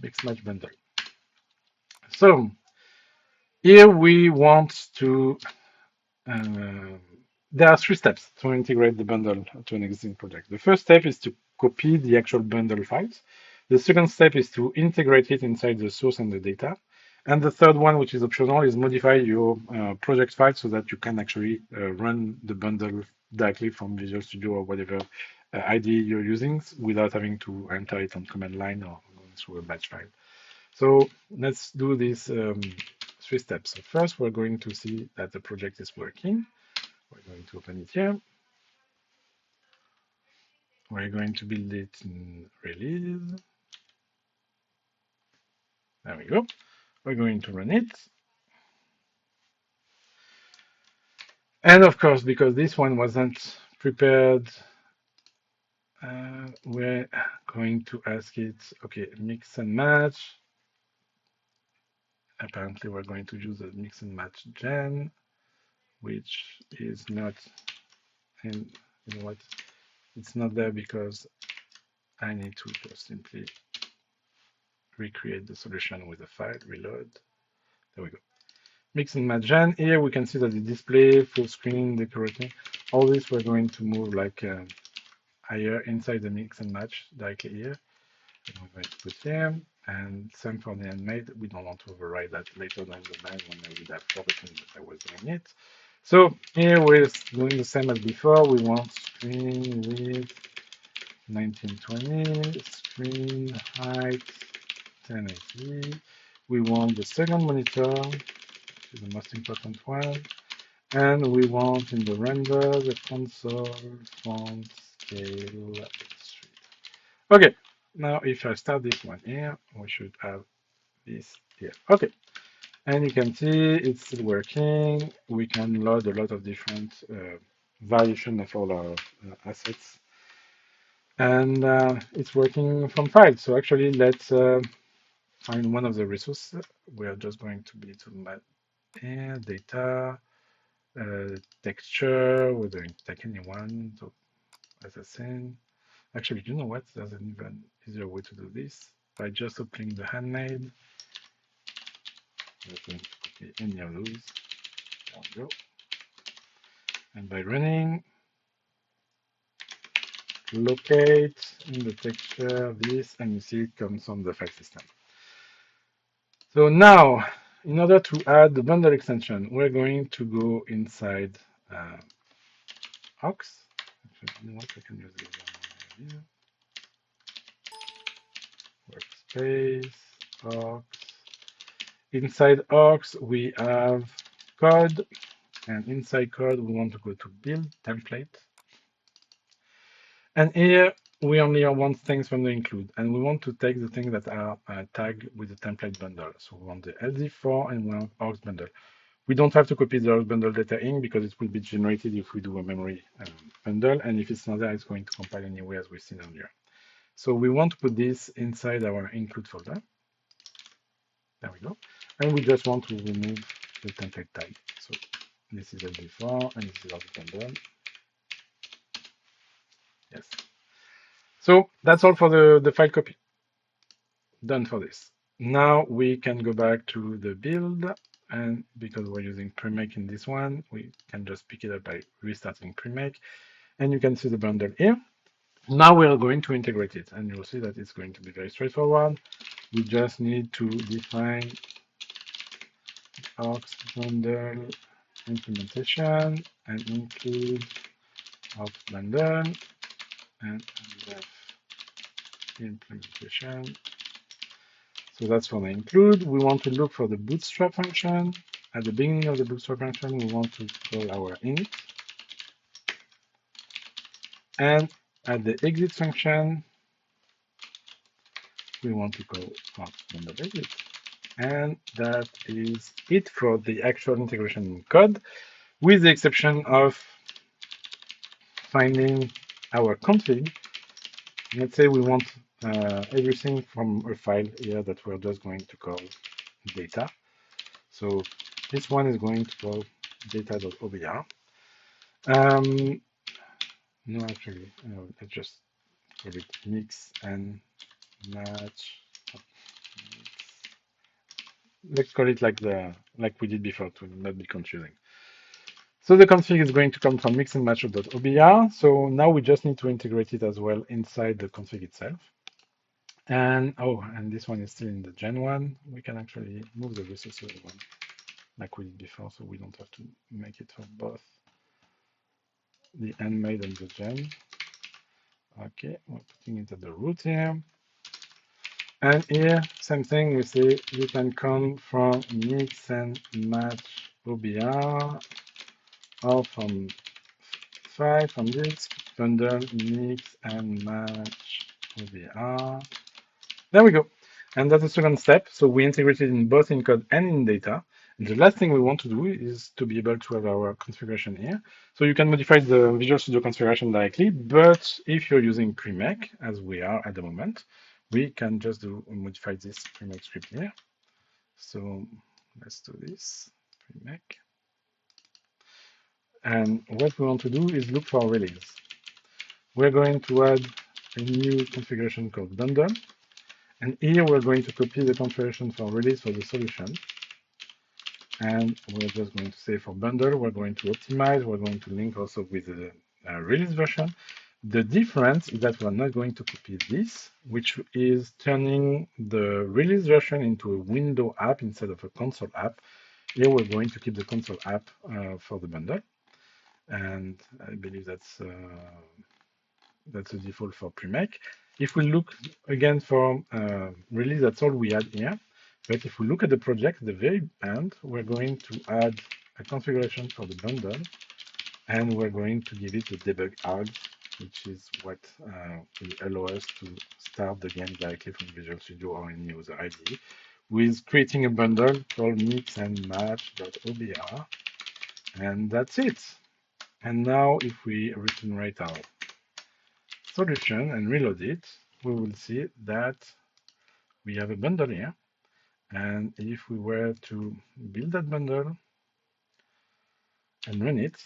mix match bundle. So here we want to, there are three steps to integrate the bundle to an existing project. The first step is to copy the actual bundle files. The second step is to integrate it inside the source and the data. And the third one, which is optional, is modify your project file so that you can actually run the bundle directly from Visual Studio or whatever IDE you're using without having to enter it on command line or going through a batch file. So let's do these three steps. So first, we're going to see that the project is working. We're going to open it here. We're going to build it in release. There we go. We're going to run it. And of course, because this one wasn't prepared, we're going to ask it, okay, mix and match. Apparently, we're going to use a mix and match gen, which is not, and you know what? It's not there because I need to just simply recreate the solution with a file, reload. There we go. Mix and match gen. Here we can see that the display, full screen, decorating, all this we're going to move like higher inside the mix and match directly here. And we're going to put here. And same for the handmade. We don't want to override that later down the line when I would have forgotten that I was doing it. So here we're doing the same as before. We want screen width 1920, screen height 1080. We want the second monitor, which is the most important one. And we want in the render the console font scale 3. Okay, now if I start this one here, we should have this here. Okay, and you can see it's still working. We can load a lot of different variation of all our assets. And it's working from files. So actually, let's find one of the resources. We are just going to be to data, texture. We're going to take anyone. So assassin. Actually, you know what? There's an even easier way to do this. By just opening the handmade, we're going to copy any of those. There we go. And by running, locate in the texture this, and you see it comes from the file system. So now, in order to add the bundle extension, we're going to go inside aux. Actually, you know what? I can use this one here. Workspace, aux, Inside orgs, we have code, and inside code, we want to go to build template. And here we only want things from the include, and we want to take the things that are tagged with the template bundle. So we want the LD4 and we want orgs bundle. We don't have to copy the orgs bundle data in because it will be generated if we do a memory bundle, and if it's not there, it's going to compile anyway, as we've seen earlier. So we want to put this inside our include folder. There we go. And we just want to remove the template tag. So this is LD4 and this is orgs bundle. Yes. So that's all for the file copy. Done for this. Now we can go back to the build, and because we're using premake in this one, we can just pick it up by restarting premake, and you can see the bundle here. Now we are going to integrate it, and you'll see that it's going to be very straightforward. We just need to define orgs bundle implementation and include orgs bundle and def implementation. So that's for the include. We want to look for the bootstrap function. At the beginning of the bootstrap function, we want to call our init. And at the exit function, we want to call bundle exit. And that is it for the actual integration in code, with the exception of finding our config. Let's say we want everything from a file here that we're just going to call data. So this one is going to call data.obr. No, actually, let's just call it mix and match. Let's call it like we did before to not be confusing. So the config is going to come from mix and match.obr. So now we just need to integrate it as well inside the config itself. And and this one is still in the gen one. We can actually move the resources one like we did before, so we don't have to make it for both the handmade and the gen. Okay, we're putting it at the root here. And here, same thing, we say you can come from mix and match OBR or from file from this bundle mix and match OBR. There we go. And that's the second step. So we integrated in both in code and in data. And the last thing we want to do is to be able to have our configuration here. So you can modify the Visual Studio configuration directly, but if you're using premake, as we are at the moment, we can just modify this premake script here. So let's do this, premake. And what we want to do is look for a release. We're going to add a new configuration called bundle. And here we're going to copy the configuration for release for the solution. And we're just going to say for bundle, we're going to optimize, we're going to link also with the release version. The difference is that we're not going to copy this, which is turning the release version into a window app instead of a console app. Here we're going to keep the console app for the bundle. And I believe that's a default for premake. If we look again for release, that's all we had here. But if we look at the project, at the very end, we're going to add a configuration for the bundle, and we're going to give it a debug arg, which is what will allow us to start the game directly from Visual Studio or any other IDE, with creating a bundle called mix and match.obr, and that's it. And now if we regenerate our solution and reload it, we will see that we have a bundle here. And if we were to build that bundle and run it,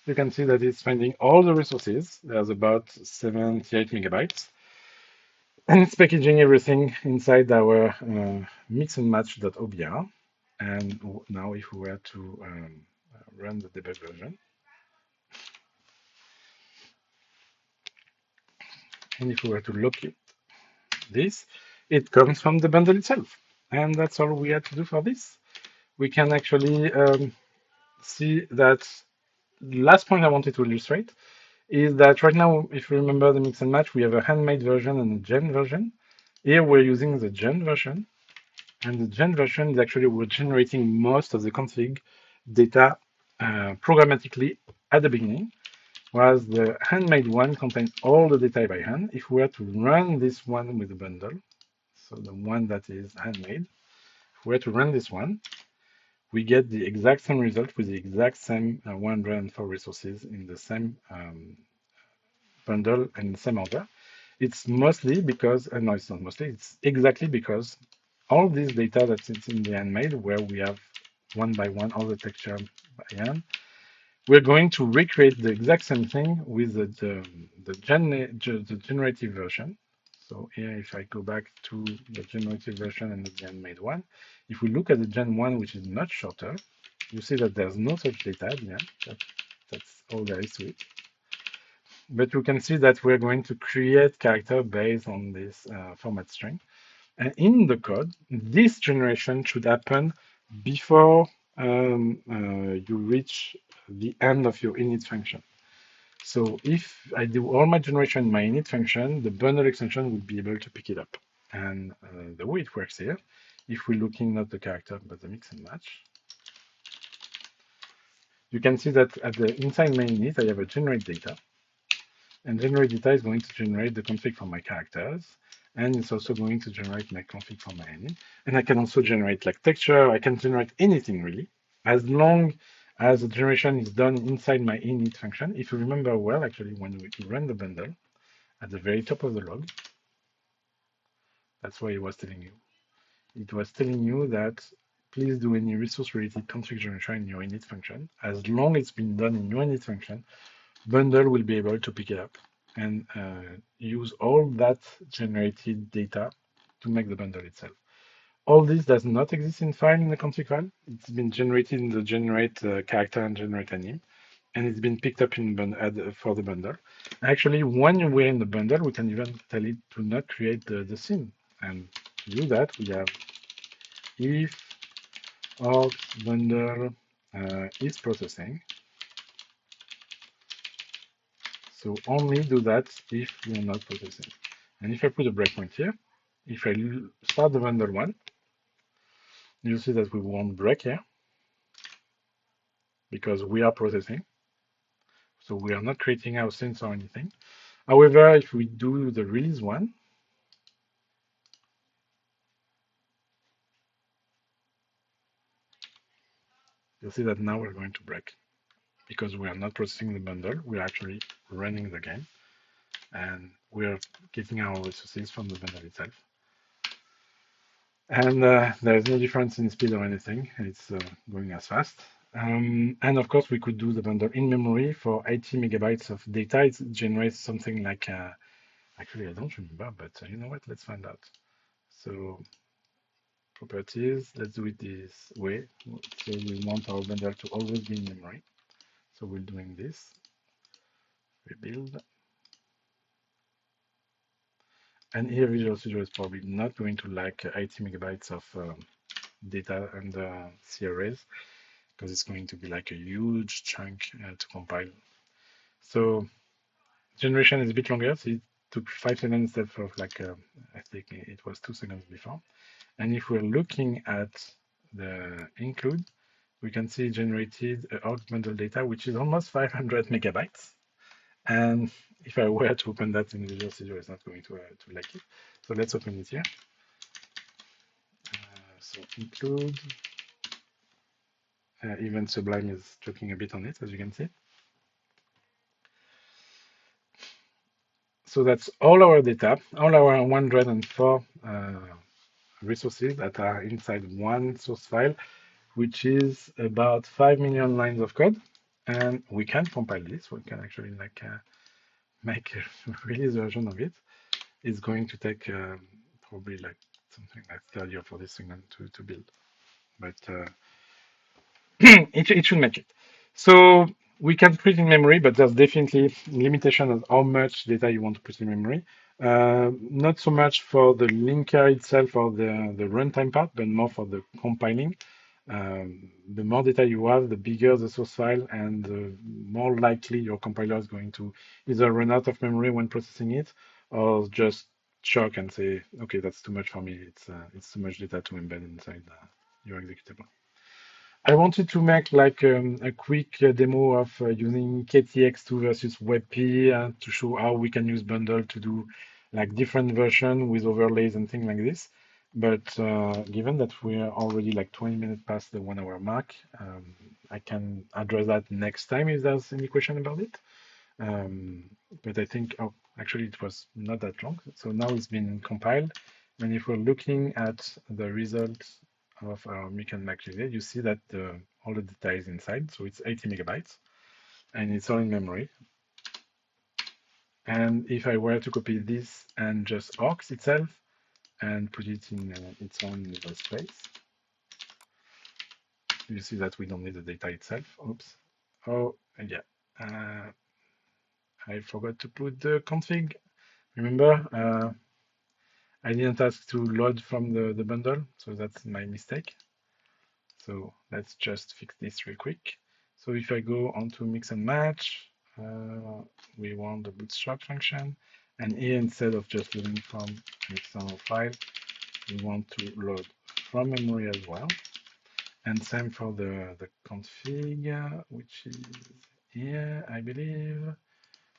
you can see that it's finding all the resources. There's about 78 megabytes. And it's packaging everything inside our mix and match.obr. And now if we were to run the debug version, and if we were to look at this, it comes from the bundle itself. And that's all we had to do for this. We can actually see that the last point I wanted to illustrate is that right now, if you remember the mix and match, we have a handmade version and a gen version. Here we're using the gen version, and the gen version is actually we're generating most of the config data programmatically at the beginning, whereas the handmade one contains all the data by hand. If we were to run this one with the bundle, so the one that is handmade, if we were to run this one, we get the exact same result with the exact same 104 resources in the same bundle and the same order. It's mostly because, no, it's not mostly, it's exactly because all this data that sits in the handmade, where we have one by one all the texture by hand, we're going to recreate the exact same thing with the generative version. So here, if I go back to the generative version and the handmade one, if we look at the gen one, which is much shorter, you see that there's no such data at the end. That's all there is to it. But you can see that we're going to create character based on this format string. And in the code, this generation should happen before you reach the end of your init function. So if I do all my generation in my init function, the bundle extension will be able to pick it up. And the way it works here, if we're looking not the character but the mix and match, you can see that at the inside my init, I have a generate data. And generate data is going to generate the config for my characters. And it's also going to generate my config for my init. And I can also generate like texture. I can generate anything really, as long as the generation is done inside my init function. If you remember well, actually, when we run the bundle at the very top of the log, that's what it was telling you. It was telling you that please do any resource related config generation in your init function. As long as it's been done in your init function, bundle will be able to pick it up and use all that generated data to make the bundle itself. All this does not exist in file in the config file. It's been generated in the generate character and generate anim, and it's been picked up in for the bundle. Actually, when we're in the bundle, we can even tell it to not create the scene. And to do that, we have if our bundle is processing. So only do that if we are not processing. And if I put a breakpoint here, if I start the bundle one, you'll see that we won't break here because we are processing. So we are not creating our scenes or anything. However, if we do the release one, you'll see that now we're going to break because we are not processing the bundle. We're actually running the game and we're getting our resources from the bundle itself. And there's no difference in speed or anything. It's going as fast. And of course, we could do the bundle in memory for 80 megabytes of data. It generates something like, actually, I don't remember, but you know what? Let's find out. So properties, let's do it this way. So we want our bundle to always be in memory. So we're doing this, rebuild. And here Visual Studio is probably not going to like 80 megabytes of data and CRAs because it's going to be like a huge chunk to compile. So generation is a bit longer, so it took 5 seconds instead of like, I think it was 2 seconds before. And if we're looking at the include, we can see generated org bundle data, which is almost 500 megabytes. And if I were to open that in Visual Studio, it's not going to like it. So let's open it here. So include, even Sublime is joking a bit on it, as you can see. So that's all our data, all our 104 resources that are inside one source file, which is about 5 million lines of code. And we can compile this. We can actually like make a release version of it. It's going to take probably like something like 30 or 40 seconds to build. But it should make it. So we can put in memory, but there's definitely limitation on how much data you want to put in memory. Not so much for the linker itself or the runtime part, but more for the compiling. The more data you have, the bigger the source file, and the more likely your compiler is going to either run out of memory when processing it, or just shock and say, okay, that's too much for me. It's too much data to embed inside your executable. I wanted to make like a quick demo of using KTX2 versus WebP to show how we can use bundle to do like different version with overlays and things like this. But given that we're already like 20 minutes past the 1 hour mark, I can address that next time if there's any question about it. Um, but I think, oh, actually it was not that long. So now it's been compiled. And if we're looking at the results of our Mic and Mac relay, you see that all the data is inside. So it's 80 megabytes and it's all in memory. And if I were to copy this and just aux itself and put it in its own little space, you see that we don't need the data itself. Oops. Oh, yeah. Uh, I forgot to put the config. Remember, I didn't ask to load from the bundle, so that's my mistake. So let's just fix this real quick. So if I go onto mix and match, we want the bootstrap function. And here, instead of just loading from an external file, we want to load from memory as well. And same for the config, which is here, I believe.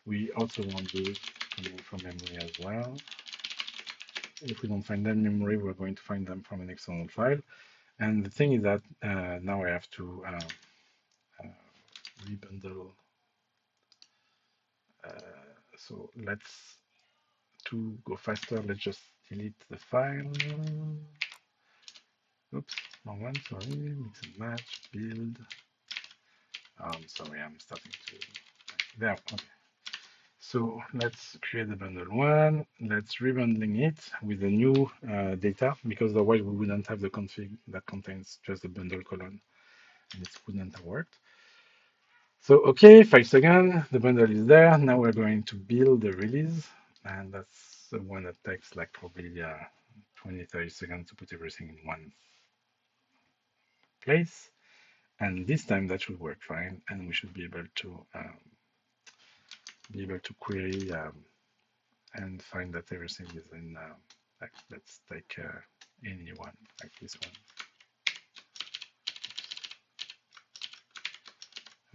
We also want those coming from memory as well. If we don't find them in memory, we're going to find them from an external file. And the thing is that now I have to rebundle. So let's, to go faster, let's just delete the file. Oops, wrong one, sorry. Mix and match, build. Sorry, I'm starting to, there, okay. So let's create the bundle one. Let's rebundling it with the new data, because otherwise we wouldn't have the config that contains just the bundle column, and it wouldn't have worked. So, okay, 5 seconds, the bundle is there. Now we're going to build the release, and that's the one that takes like probably 20, 30 seconds to put everything in one place. And this time that should work fine, and we should be able to query and find that everything is in. Like, let's take any one, like this one.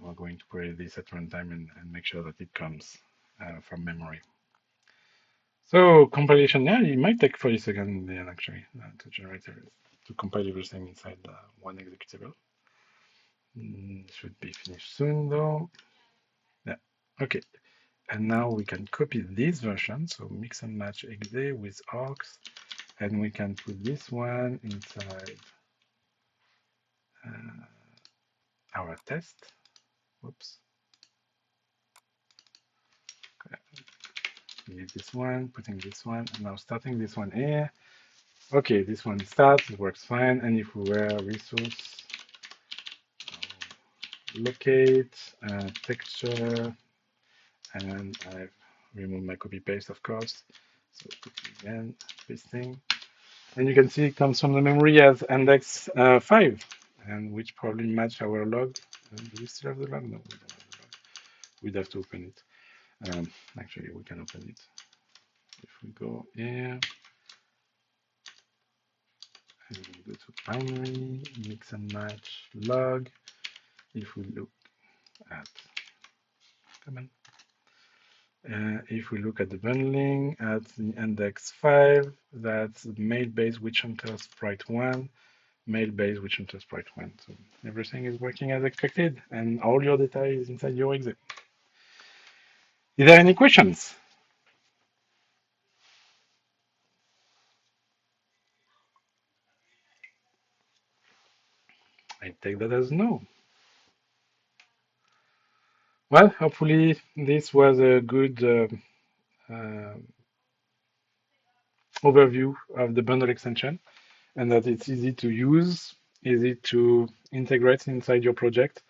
We're going to query this at runtime and make sure that it comes from memory. So compilation, yeah, it might take 40 seconds then actually to generate to compile everything inside one executable. Should be finished soon though. Yeah, okay. And now we can copy this version, so mix and match exe with aux, and we can put this one inside our test. Whoops. Delete this one, putting this one, and now starting this one here. Okay, this one starts, it works fine. And if we were resource, locate, texture, and I've removed my copy paste, of course. So again, pasting. And you can see it comes from the memory as index 5, and which probably match our log. Do we still have the log? No, we don't have the log. We'd have to open it. Actually, we can open it. If we go here, and we go to primary, mix and match log. If we look at, come on. If we look at the bundling at the index 5, that's mail base which enters sprite 1, mail base which enters sprite 1. So everything is working as expected, and all your data is inside your exit. Is there any questions? I take that as no. Well, hopefully this was a good uh, overview of the bundle extension, and that it's easy to use, easy to integrate inside your project,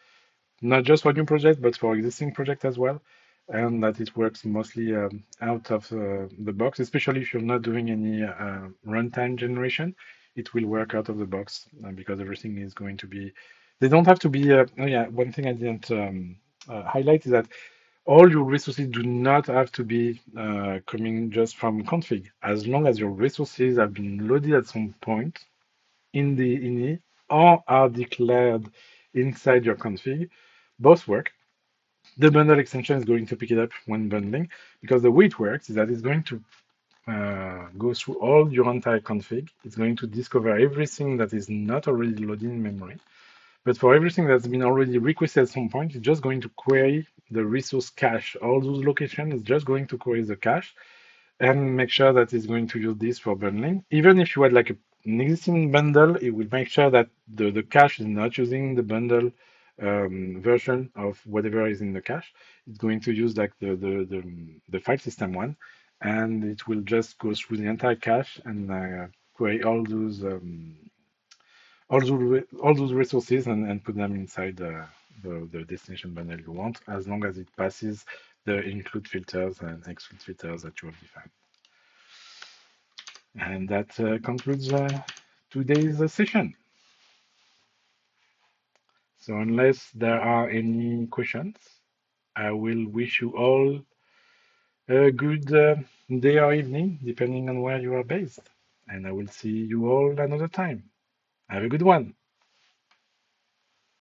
not just for new projects, but for existing projects as well. And that it works mostly out of the box, especially if you're not doing any runtime generation. It will work out of the box because everything is going to be, they don't have to be, oh yeah, one thing I didn't highlight is that All your resources do not have to be coming just from config. As long as your resources have been loaded at some point in the ini or are declared inside your config, both work. The bundle extension is going to pick it up when bundling because the way it works is that it's going to go through all your entire config. It's going to discover everything that is not already loaded in memory. But for everything that's been already requested at some point, it's just going to query the resource cache. All those locations is just going to query the cache and make sure that it's going to use this for bundling. Even if you had like an existing bundle, it will make sure that the cache is not using the bundle version of whatever is in the cache. It's going to use like the file system one, and it will just go through the entire cache and query all those resources and put them inside the destination bundle you want, as long as it passes the include filters and exclude filters that you have defined. And that concludes today's session. So unless there are any questions, I will wish you all a good day or evening, depending on where you are based. And I will see you all another time. Have a good one.